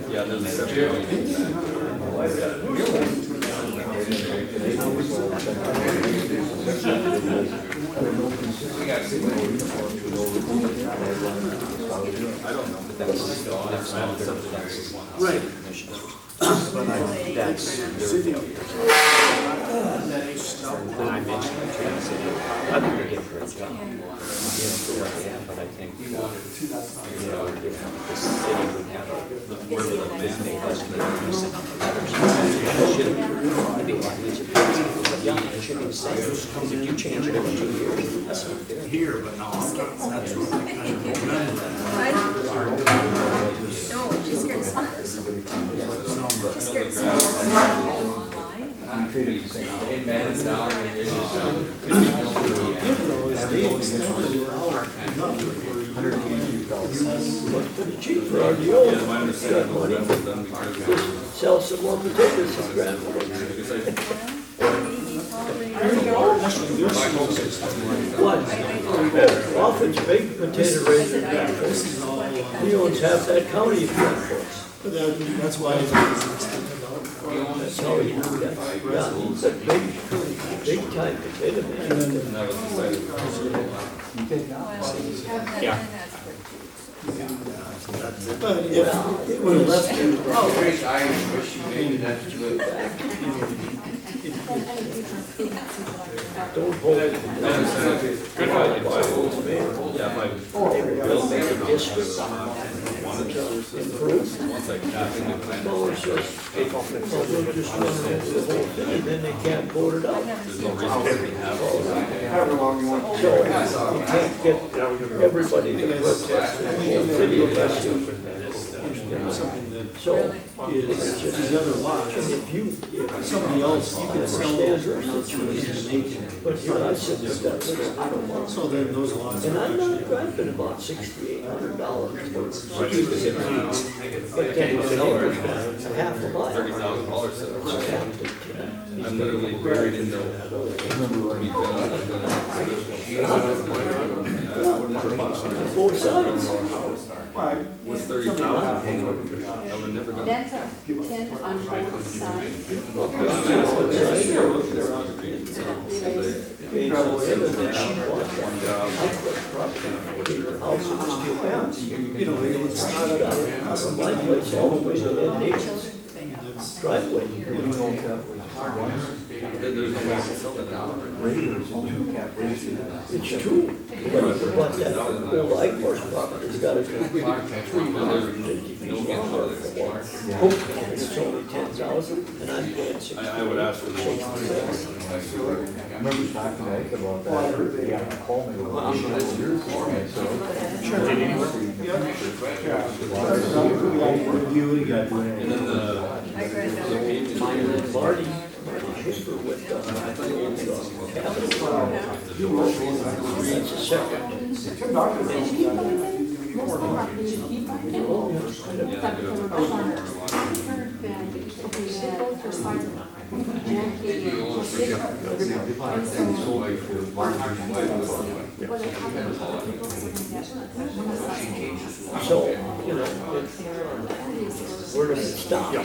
S9: Yeah, there's a separate. I don't know, but that's
S2: Right.
S3: That's
S2: City.
S3: and I mentioned it to him, I said, I think they're getting a great job. For what they have, but I think, if the city would have a business budget, they should, it'd be a lot easier. Yeah, it should be the same, because if you change it every 2 years, that's not fair.
S2: Here, but no, that's what I don't remember.
S5: No, she's scared of spiders. She's scared of
S13: It mans down and it
S4: Pretty cheap for our deal.
S9: Yeah, my understanding was that was done because
S4: Sell some more potatoes this grand. What? Often's big potato raiser. He owns half that county if you want folks.
S6: But that's why it's extended out.
S4: That's how he did that. Yeah, he's a big time potato man.
S9: and that was decided.
S3: Yeah.
S6: But if it would have left it,
S13: I wish you made that
S4: Don't hold it. They'll make a district improve.
S9: Once I got into plan,
S4: No, it's just, they'll just run it into the whole thing, and then they can't vote it out.
S9: there's no reason to have all that.
S12: However long you want.
S4: So, you can't get everybody to protest in the whole city unless you,
S6: something that
S4: so,
S6: is
S4: it's
S6: these
S4: just,
S6: other lots,
S4: if you,
S6: somebody else, you can sell those
S4: understand
S6: or
S4: your situation, but here I sit with that little bit of money.
S6: So then those lots.
S4: And I'm not driving about $6,800 for but then the seller's got half a mile.
S9: $30,000 set up.
S4: It's capped at 10.
S9: I'm literally buried in the.
S4: Both sides.
S9: What's 30,000? I would never done.
S11: That's a 10 on both sides.
S6: You know, it's not a,
S4: From my place all the way to the nation's driveway.
S9: There's no way to sell that now.
S4: It's true. But that old Eichhorst property's got a 350 feet long or for one. It's only 10,000 and I'm paying 60.
S9: I would ask for the one.
S12: I remember talking to Ike about that. He had to call me about years ago, so. Review, you got.
S9: And then the.
S4: And Marty Schaefer with Capital. That's a separate. So, you know, where does it stop? So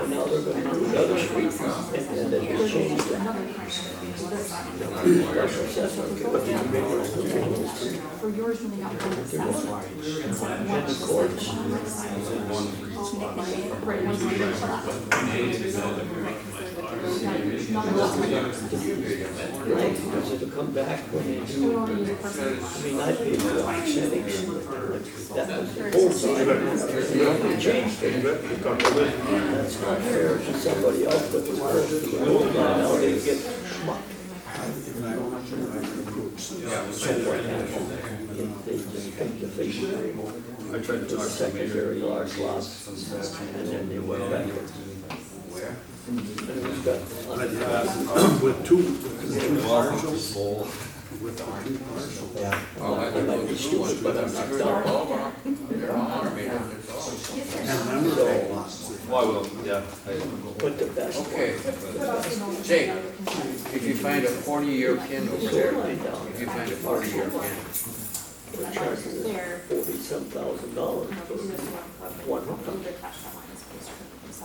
S4: now they're gonna do another street, and then they just change it. Special assessment, what do you make it to?
S11: For yours, when they got one that's
S4: And the courts, right, because it'll come back when they do, I mean, I paid for anesthetics, that was the whole side, they changed it. That's not fair to somebody else, but the person, the old guy, now they get schmuck. So what happened? They just picked the fish,
S9: I tried to
S4: to the
S9: talk to
S4: secondary large lots, and then they went back. And it was got,
S2: With two parcels,
S9: Full.
S2: with the two parcels.
S4: I might be stupid, but I'm not dumb.
S2: And remember they lost it.
S9: Well, I will, yeah.
S4: But the best.
S14: Okay, Jake, if you find a 40-year pin over there, if you find a 40-year pin,
S4: We're charging $40-some thousand for one hookup.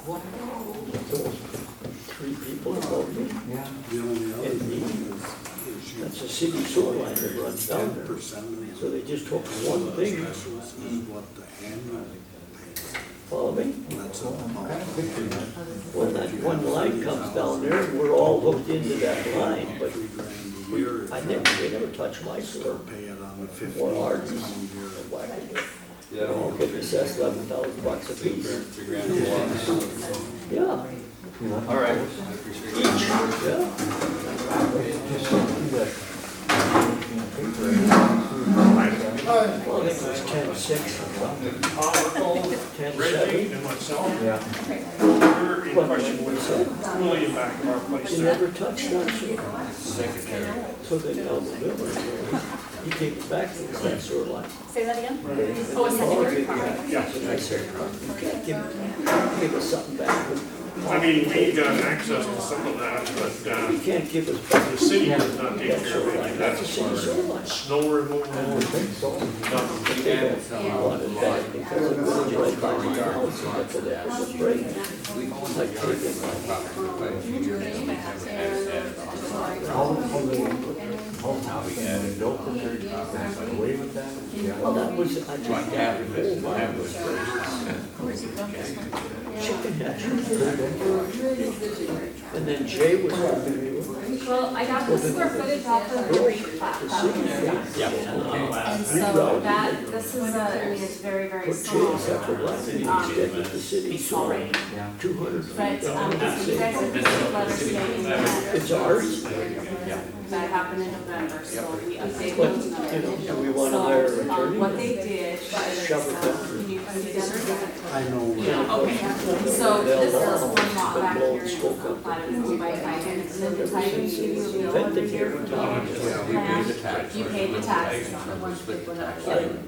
S4: Those three people involved in,
S2: The only other
S4: and
S2: thing
S4: me,
S2: is
S4: that's a city sewer line that runs down there.
S2: 10% of
S4: So
S2: the
S4: they just took one thing,
S2: specials is what the annual pays.
S4: follow me?
S2: That's all.
S4: When that one line comes down there, we're all hooked into that line, but
S2: $3,000 a year.
S4: they never touch my sewer.
S2: Pay it on the 50
S4: Or ours.
S2: year.
S4: They're all getting assessed $11,000 a piece.
S9: $3 grand a lot.
S4: Yeah,
S9: All right, I appreciate it.
S4: Well, I think it was 10-6 or something. 10-7.
S15: Reggie and myself,
S14: Yeah.
S15: we're in question with William back in our place
S4: You
S15: there.
S4: never touched that sewer.
S14: Secretary.
S4: So they tell the building, you take it back to that sewer line.
S1: Say that again?
S4: Oh,
S1: it's secondary.
S15: Yeah.
S4: And I said, you can't give us something back.
S15: I mean, we got access to some of that, but,
S4: You can't give us back.
S15: the city does not take
S4: That
S15: care
S4: sewer
S15: of
S4: line,
S15: any of
S4: that's a
S15: that.
S4: city sewer line.
S15: Snow removal,
S4: But they don't want it back because it was right by my house, and that's what it was afraid. I take it well, that was, I just got the whole line was chicken hatchery. And then Jay was helping me with
S7: Well, I got the square footage off of the rate plat.
S4: the city.
S7: And so that, this is I mean, it's very, very
S4: Put
S7: small.
S4: Jay separate line, and instead of the city sewer, 200 feet
S7: But,
S4: down to the
S7: so you guys have
S4: city.
S7: received letters stating that
S4: It's ours,
S7: that happened in November, so we updated
S4: but,
S7: those
S4: you
S7: numbers.
S4: know, do we want to hire an attorney?
S7: What they did was,
S4: Shove it down.
S7: can you put together?
S2: I know.
S7: Okay, so this is one lot back here in
S4: Spoke
S7: the
S4: up.
S7: plat, it was by title, and then the title you give you a bill every year for plan, you pay the taxes on the ones that went up.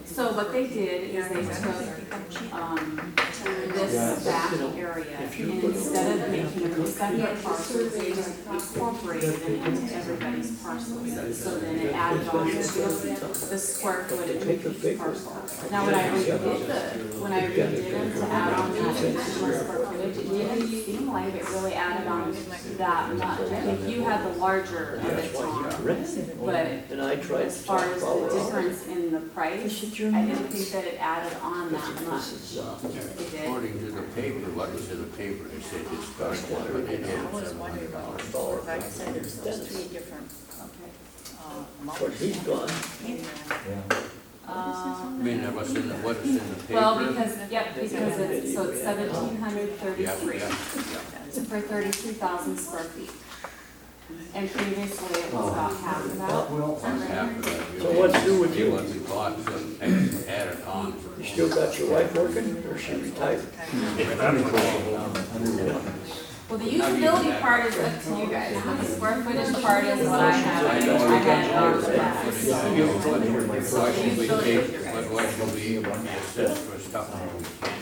S7: So what they did is they took, this back area, and instead of making it separate parcels, they just incorporated it into everybody's parcels. So then it added on to the square footage of each parcel. Now, when I redid them to add on to the square footage, it didn't seem like it really added on that much. I think you had the larger of it, Tom, but
S4: And I tried
S7: as
S4: to
S7: far
S4: talk
S7: as
S4: about
S7: the
S4: it.
S7: difference in the price, I didn't think that it added on that much.
S4: This is,
S7: It did.
S14: According to the paper, what was in the paper, they said this cost what they did, $700.
S4: but he's gone.
S14: I mean, what's in the, what is in the paper?
S7: Well, because, yep, because it's, so it's 1,733
S14: Yeah.
S7: for 33,000 square feet. And previously it was about half of that.
S14: Half of that.
S4: So what's new with you?
S14: What we bought, so added on.
S4: You still got your wife working, or she retired?
S7: Well, the usability part is up to you guys. The square footage part is what I have. I had all of that.
S14: Why should we take, why should we assess for stuff that we can't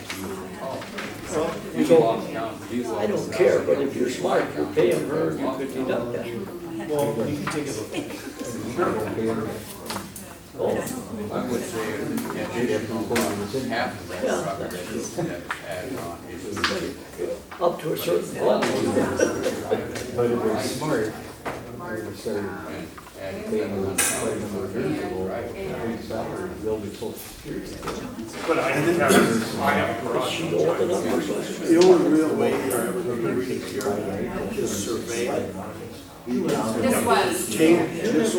S14: use? You walk down, you walk
S4: I don't care, but if you're smart, you're paying her, you could deduct that.
S6: Well, you can take a look.
S4: Oh,
S14: I would say half of that property that's added on is.
S4: up to a certain level.
S14: But if it's smart, I would say, and paying on
S15: but I have a garage.
S2: The only real way for everybody to hear it is survey it.
S7: This was.
S2: Change this.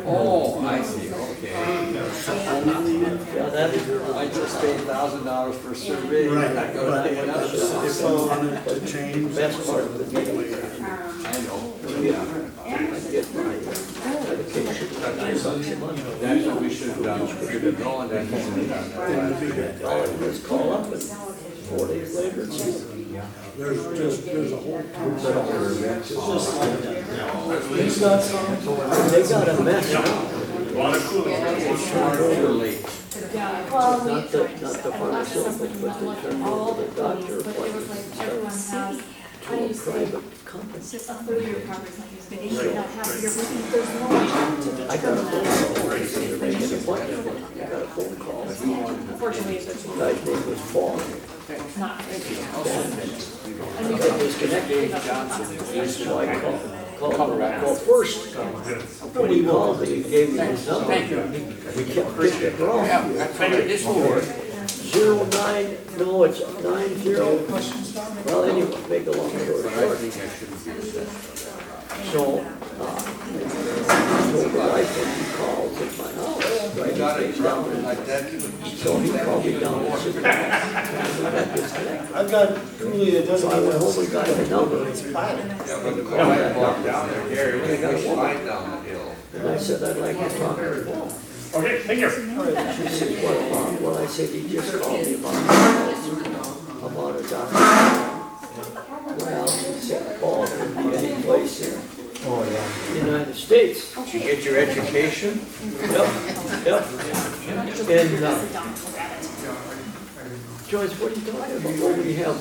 S14: Oh, I see, okay.
S4: Yeah, that is,
S14: I just paid $1,000 for a survey.
S2: Right, but if you wanted to change.
S4: best part of the deal.
S14: I know.
S4: I get my medication, $9 a month.
S14: That's what we should have done. We should have gone and done
S4: All I do is call up and 4 days later, it's
S2: There's a whole.
S4: they got a mess now.
S15: A lot of cooling.
S4: Not the pharmaceutical, but they turned over the doctor appointments and stuff to a private company. I got a phone call, they said they made an appointment, I got a phone call.
S1: Unfortunately, it's
S4: The guy's name was Paul.
S1: not.
S4: I got disconnected. So I called first. When he called me, he gave me his number. We kept getting it wrong.
S14: This will work.
S4: 09, no, it's 90. Well, anyway, make a long story
S14: But I
S4: short.
S14: think I shouldn't be assessed for
S4: So, told the wife when he calls at my house, right, he stays down there. So he called me down and said, we got disconnected.
S6: I've got truly a dozen
S4: So I went
S6: emails.
S4: home and got a number.
S6: It's pilot.
S4: They got a woman. And I said, I'd like to talk to her.
S15: Okay, thank you.
S4: She said, what about? Well, I said, he just called me about a doctor. Well, he said, Paul, could be any place in the United States.
S14: Did you get your education?
S4: Yep. And, Joyce, what are you talking about? Well, we have.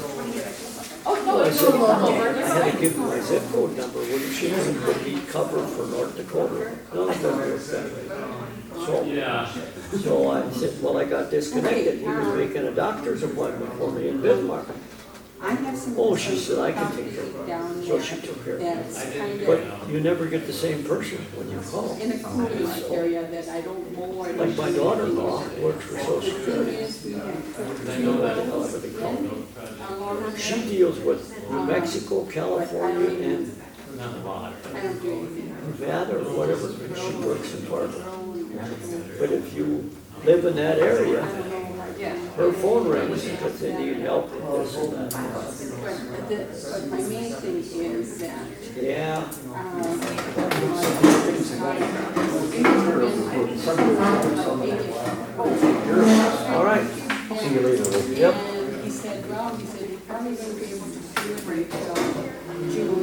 S4: Well, I said, I had to give her my zip code number, wouldn't she? And put the cover for North Dakota. None of them worked that way. So I said, well, I got disconnected. He was making a doctor's appointment for me in Bismarck. Oh, she said, I can take care of it. So she took care of it. But you never get the same person when you call.
S11: In a cool area that I don't know.
S4: Like my daughter-in-law works for Social Security. Whatever they call it. She deals with New Mexico, California, and Nevada or whatever. She works in Fargo. But if you live in that area, her phone rings because they need help with this and that.
S11: But my main thing is that.
S4: Yeah. All right. See you later. Yep.
S11: And he said, well, you're probably going to be able to do it right till June.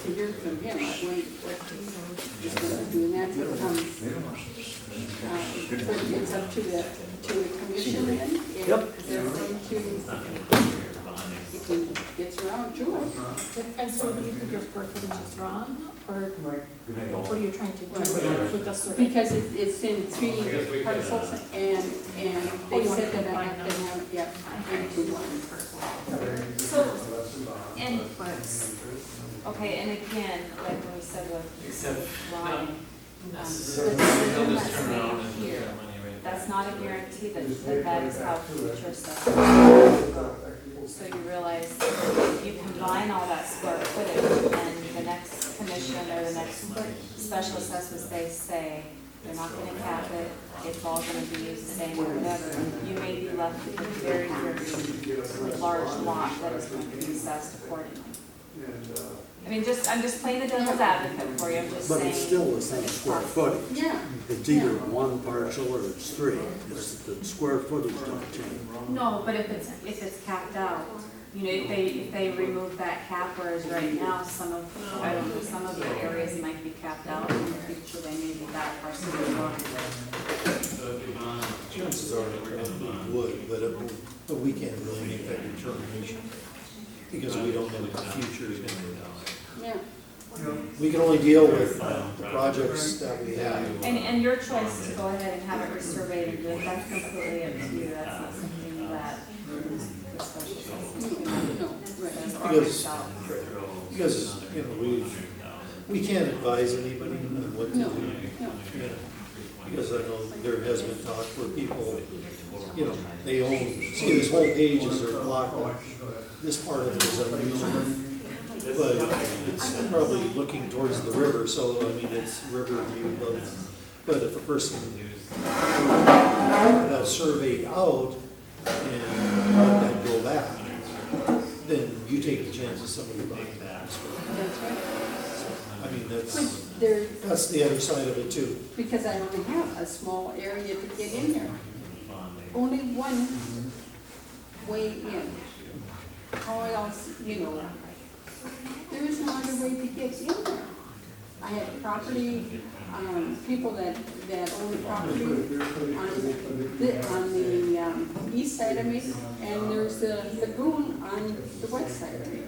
S11: To hear from him, what he's going to do, and that's but it's up to the commission then.
S4: Yep.
S11: If they're going to, if he gets around to it.
S16: And so do you think your square footage is wrong, or what are you trying to do with the survey?
S11: Because it's in 3 parcels, and they said that I have to have, into one.
S7: So, and, okay, and again, like when we said with Ryan, the decision that's made here, that's not a guarantee that that is how future assessments will go. So you realize you combine all that square footage and the next commission or the next special assessments, they say, they're not gonna cap it, it's all gonna be the same or whatever. You may be left with a very, very large lot that is going to be assessed accordingly. I mean, I'm just playing the devil's advocate for you, I'm just saying.
S2: But it's still the same square footage.
S11: Yeah.
S2: It's either one parcel or it's 3. It's the square footage don't change.
S7: No, but if it's capped out, you know, if they remove that cap, whereas right now, some of the areas might be capped out, in the future, they may be that parcel as well.
S6: Chances are it probably would, but we can't really make that determination because we don't know what the future is going to be.
S11: Yeah.
S6: We can only deal with the projects that we have.
S7: And your choice to go ahead and have it resurveyed and do it, that's completely up to you, that's not something that the special
S6: Because, you know, we can't advise anybody on what to do. You know, because I know there has been talk where people, you know, they own, see this whole page is their block, this part of it is unusable. But it's probably looking towards the river, so I mean, it's river view, but if a person got surveyed out and let that go back, then you take the chance of somebody buying that.
S11: That's right.
S6: I mean,
S11: But
S6: that's the other side of it too.
S11: because I only have a small area to get in there. Only one way in. How else, you know, there is no other way to get in there. I have property, people that own property on the east side of me, and there's the lagoon on the west side of me,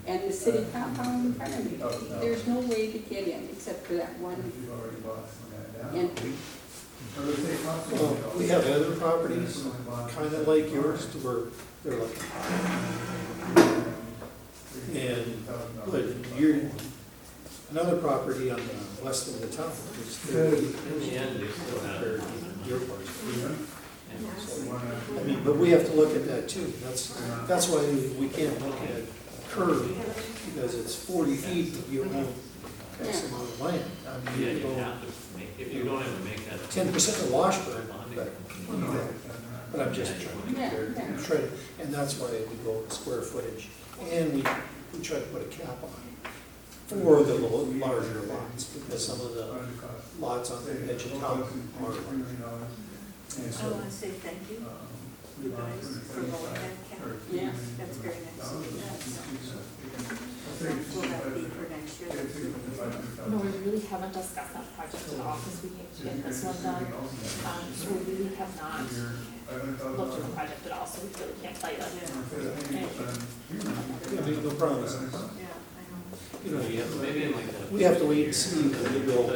S11: and the city compound in front of me. There's no way to get in except for that one entry.
S6: Well, we have other properties, kind of like yours, to where they're like, but you're, another property on the west of the town is 30. your parcel. I mean, but we have to look at that too. That's why we can't look at curve, because it's 40 feet that you own X amount of land. I mean, you go
S14: If you don't ever make that.
S6: 10% of Washburn, but I'm just trying to compare, and that's why we go with square footage. And we try to put a cap on it for the larger lots, because some of the lots on the edge of town are.
S5: I want to say thank you, you guys, for going ahead, Ken.
S11: Yeah.
S5: That's very nice of you. Will that be for next year?
S16: No, we really haven't discussed that project at all, because we need to get this one done. So we really have not looked at the project at all, so we really can't tell you that.
S6: Yeah, no promises.
S5: Yeah, I know.
S6: You know,
S14: Maybe in like the.
S6: we have to wait and see when we go.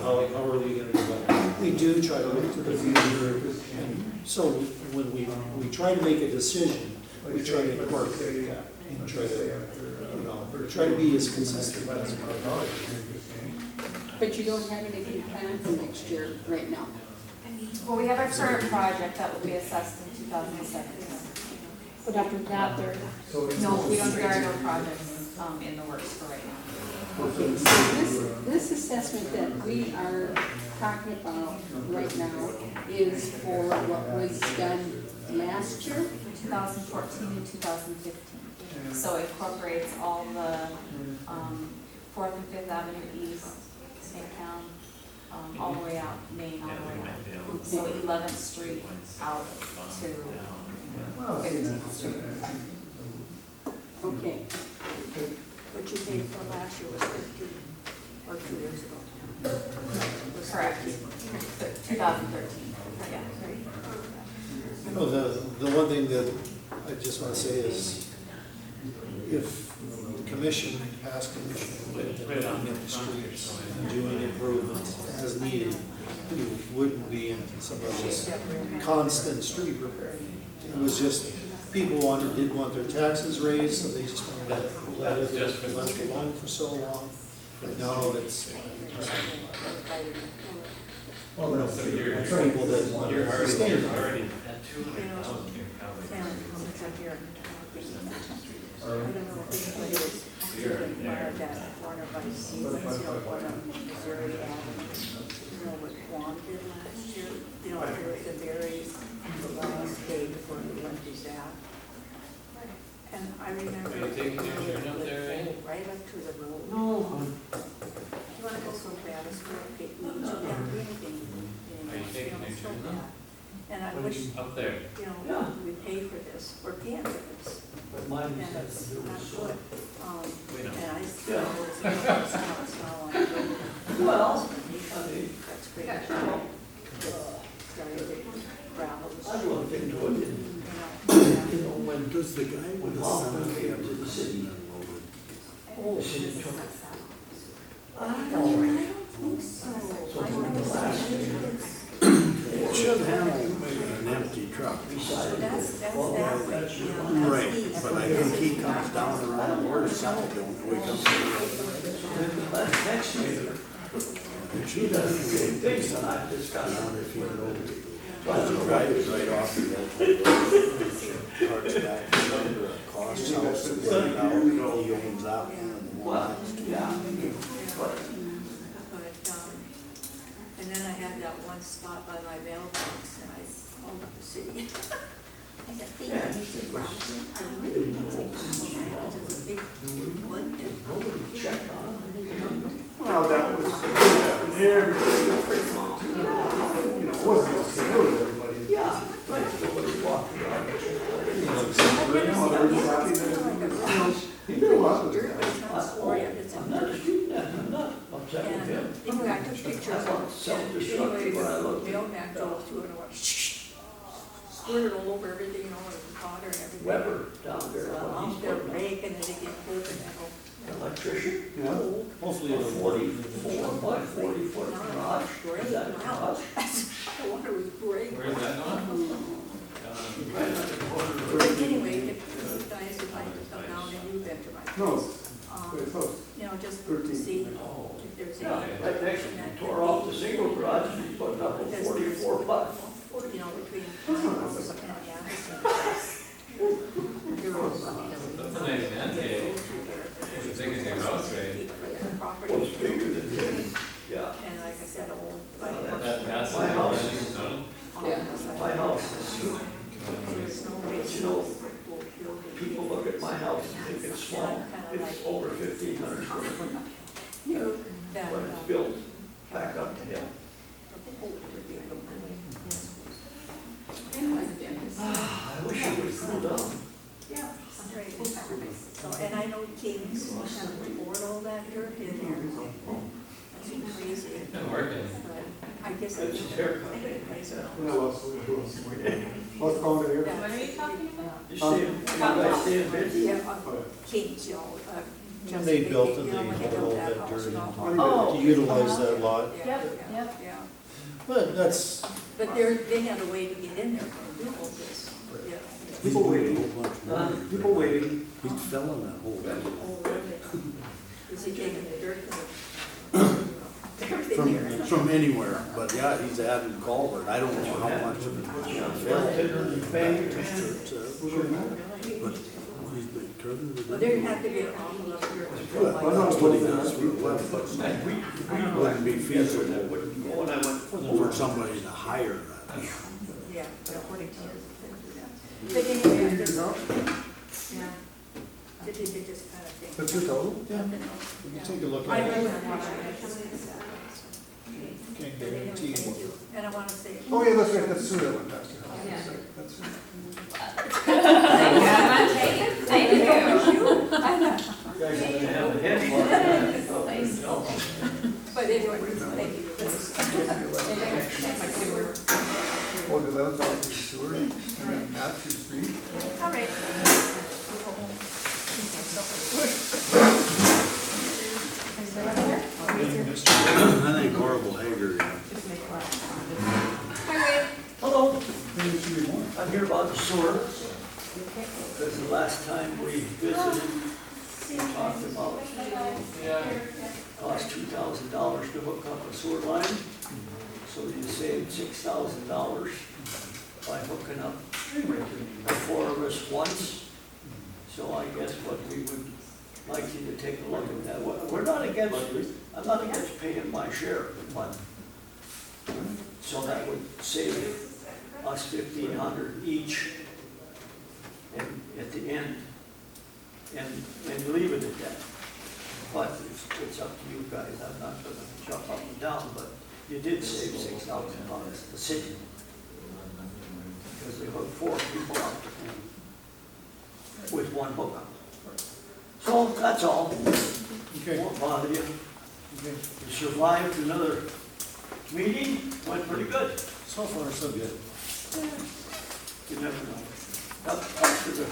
S6: How are we gonna do that? We do try to look to the future, and so when we try to make a decision, we try to incorporate that and try to, try to be as consistent as possible.
S11: But you don't have anything planned for next year right now?
S7: Well, we have a current project that will be assessed in 2017.
S16: But after that, there,
S7: No, there are no projects in the works for right now.
S11: Okay, so this assessment that we are talking about right now is for what was done last year?
S7: 2014 and 2015. So it incorporates all the 4th and 5th Avenue East, Snaketown, all the way out, Main, all the way out. So 11th Street out to 15th Street.
S11: Okay.
S5: What you paid for last year was 15, or 2 years ago.
S7: Correct. 2013, yeah.
S6: No, the one thing that I just want to say is, if the commission, past commission, went to looking at the streets and doing improvements as needed, you wouldn't be in some of this constant street repair. It was just, people didn't want their taxes raised, so they just wanted to let it left alone for so long. But now it's.
S14: Well, no, so you're
S6: people that want
S14: already
S6: to stay.
S14: at 200,000 you're
S5: And how much I'm hearing. I don't know if anybody was active that Warner by Stevens, one on Missouri Avenue, what Juan did last year. It was a very long day before we went to that. And I remember.
S14: Are you taking your turn up there, Ray?
S5: Right up to the road.
S4: No.
S5: You wanna go so bad, it's gonna take me to that anything.
S14: Are you taking your
S5: So
S14: turn
S5: bad. And I wish,
S14: Up there.
S5: we pay for this, we're paying for this.
S4: But mine
S5: And
S4: has
S5: it's
S4: to do
S5: not
S4: with
S5: good.
S14: We know.
S5: And I still, it's now on the
S4: Well,
S5: that's great. Started to gravel.
S4: I looked into it,
S5: You know,
S4: when
S2: Does the guy with the
S4: Mom
S2: sign
S4: came
S2: ever
S4: to the city.
S2: unloaded?
S4: The city took it.
S5: I don't think so. I
S4: from the last
S2: It should have an empty truck.
S5: So that's that way, that's
S2: Right,
S5: east.
S2: but I think he comes down around where the south, don't we come
S4: Next year,
S2: It
S4: she
S2: should
S4: does
S2: have
S4: the same thing, and I discussed
S2: down
S4: it.
S2: if he loaded it. Because the drive right off the edge. Parks back under a cost house, and then out, he owns that one and the one
S4: Well,
S2: next to it.
S4: yeah, but
S5: And then I had that one spot by my mailbox and I called up the city. I said, "Hey, I need to rock it." I really need to take this one out. It was a big one.
S4: nobody checked on it.
S12: Well, that was, everybody,
S5: Pretty small.
S12: you know, it wasn't just everybody.
S4: Yeah, right, nobody walked around.
S5: I've never seen it. It's like a really
S12: He did a lot of
S5: dirt, but it's not scoria, it's a
S4: I'm not disputing that, I'm not upset with him.
S5: And anyway, I took pictures
S4: I
S5: of
S4: want
S5: it.
S4: self-destructive
S5: Anyway,
S4: when I
S5: the
S4: looked.
S5: mailman drove through and went squirted all over everything, and water and everything.
S4: Weber down there,
S5: So
S4: when
S5: I'm
S4: he's
S5: there
S4: putting up.
S5: raking it again, holding it all.
S4: Electrician?
S12: Yeah.
S6: Hopefully
S4: A
S6: it'll
S4: 44 by 40-foot garage.
S5: Great,
S4: Is that a
S5: wow.
S4: garage?
S5: The water was great.
S14: Where's that going?
S4: Right on the corner of the
S5: But anyway, if you guys would like to come down and you've been to my
S12: No,
S5: place. You know, just to see if there's any.
S4: That next tore off the single garage, he put up a 44 bucks.
S5: You know, between.
S13: That's a nice man cave. It's big as your house, right?
S4: What's bigger than his? Yeah.
S5: And like I said, old.
S13: That's
S4: My house.
S11: Yeah.
S4: My house is, you know, people look at my house and think it's small. It's over 1,500 square foot. When it's built back up to hill. I wish it would cool down.
S5: Yeah, right. So, and I know King's poured all that dirt in here. That's crazy.
S13: It's been working.
S5: I guess
S4: That's his haircut.
S12: What's going on here?
S7: What are you talking about?
S4: You see him, you guys see him, Vince?
S5: Yeah, King's, you know.
S6: When they built it, they hauled all that dirt in to utilize that lot.
S5: Yeah,
S16: Yep.
S5: yeah.
S6: But that's,
S5: But they had a way to get in there from people, this, yeah.
S2: People waiting,
S4: People waiting.
S2: he's filling that whole thing.
S5: Oh, really? Is he taking the dirt from everything here?
S2: From anywhere, but yeah, he's adding culvert, I don't know how much of it he's gonna fill. But he's been turning it.
S5: Well, there have to be an awful lot of dirt.
S2: Well, that's what he does for the web, but it wouldn't be feasible for somebody to hire that.
S5: Yeah, according to his. But anyway, I just, yeah. Did they just kind of think?
S12: That's your total? Yeah.
S5: Nothing
S12: You
S5: else.
S12: can take a look
S5: I
S12: at
S5: really
S12: it.
S5: want to watch it.
S12: Can't
S5: But anyway,
S12: guarantee
S5: thank
S12: what.
S5: you. And I want to say.
S12: Oh, yeah, that's right, that's the sewer that went past your house.
S5: Yeah.
S12: That's it.
S7: Thank you.
S4: You guys are gonna have a head for
S5: But anyway, thank you.
S12: Oh, because that was all the sewer, and then Matthew Street.
S5: All right.
S2: I think horrible Hager, yeah.
S4: Hello. I'm here about the sewer. Because the last time we visited, we talked about cost $2,000 to hook up a sewer line. So you saved $6,000 by hooking up the four of us once. So I guess what we would like you to take a look at that. We're not against, I'm not against paying my share, but so that would save us $1,500 each and at the end, and leave it at that. But it's up to you guys, I'm not gonna jump up and down, but you did save $6,000, the city. Because they hooked 4 people up with one hookup. So that's all.
S12: Okay.
S4: Won't bother you.
S12: Okay.
S4: You survived another meeting, went pretty good.
S12: So far, so good.
S4: You never know. Up to the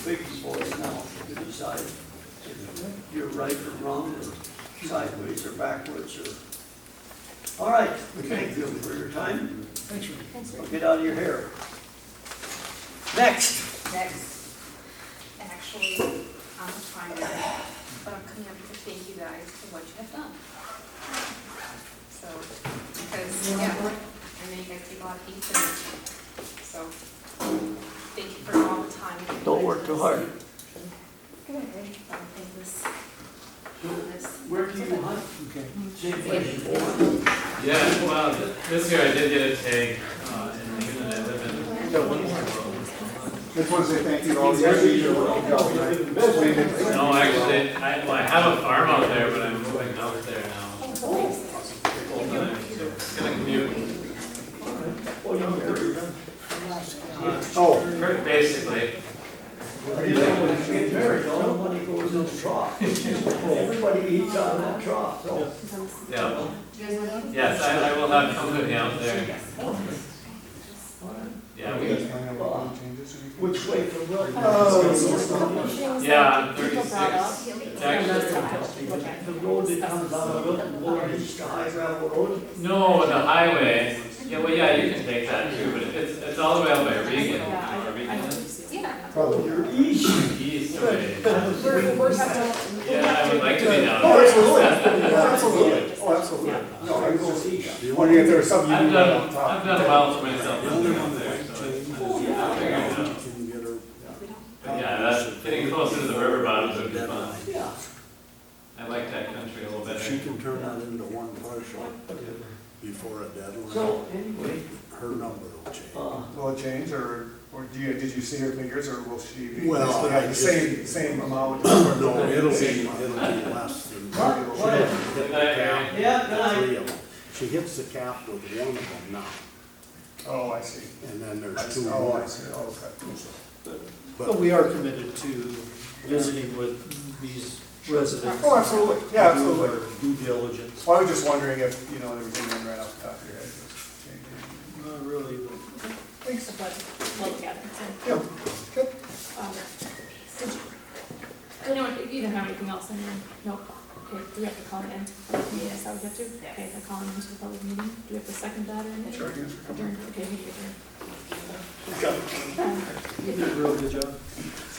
S4: big boys now to decide if you're right or wrong, or sideways or backwards, or. All right, thank you for your time.
S12: Thanks, Rick.
S4: I'll get out of your hair. Next.
S16: Actually, I'm a primary, but I'm coming up to thank you guys for what you have done. So, because, yeah, I know you guys take a lot of heat and, so, thank you for all the time. you
S4: Don't
S16: put
S4: work
S16: into
S4: too
S16: this.
S4: hard.
S16: Good, I think this.
S4: Where do you hunt?
S12: Okay.
S4: Same place.
S13: Yeah, well, this year I did get a tag, and even though I live in.
S12: Just want to say thank you to all the guys.
S13: No, actually, I have a farm out there, but I'm moving out there now. Full-time, so gonna commute. Basically.
S4: Get married, all the money goes in the trough. Everybody eats out of that trough, so.
S13: Yeah. Yes, I will have company out there. Yeah,
S4: Which way from Wilton?
S13: yeah, I'm 36. Actually,
S4: The road that comes out of Wilton, going east to High Gravel Road?
S13: no, the highway. Yeah, well, yeah, you can take that too, but it's all the way out by Regan. Regan is.
S16: Yeah.
S12: Probably.
S4: You're east.
S13: East.
S1: We're talking.
S15: Yeah, I would like to be down
S12: Oh,
S15: there.
S12: absolutely, absolutely, oh, absolutely. No, I was just wondering if there was something you
S15: I've
S12: needed on
S15: done,
S12: top.
S15: I've done well for myself.
S2: The only one that
S15: So,
S2: changes
S15: yeah, I'll figure it out.
S2: is you can get her.
S15: But yeah, that's, getting closer to the river bottoms would be fun.
S4: Yeah.
S15: I like that country a little
S2: If
S15: better.
S2: she can turn that into one parcel before a deadline,
S4: So, anyway,
S2: her number will change.
S12: Will it change, or did you see her figures, or will she be
S2: Well,
S12: basically
S2: I
S12: like the
S2: just-
S12: same amount?
S2: No, it'll be less than.
S4: What?
S2: She'll hit the cap,
S4: Yeah, good night.
S2: 3 of them. She hits the cap with one of them now,
S12: Oh, I see.
S2: and then
S12: I
S2: there's
S12: see.
S2: 2
S12: Oh,
S2: more.
S12: I see, oh, okay.
S6: But we are committed to visiting with these residents.
S12: Oh, absolutely, yeah,
S6: do
S12: absolutely.
S6: our due diligence.
S12: Well, I was just wondering if, there was anything right off the top of your head was changing.
S6: Not really, but.
S1: Thanks, but we'll look at it, so.
S12: Yeah, good.
S1: Did you, does anyone, you don't have anything else in there? Nope. Okay, do we have to call it in? Yes, I would have to. Okay, if I call it into the public meeting, do we have to second that or anything?
S12: Sure, yes.
S1: Adjourn, okay, we adjourn.
S6: You did a real good job.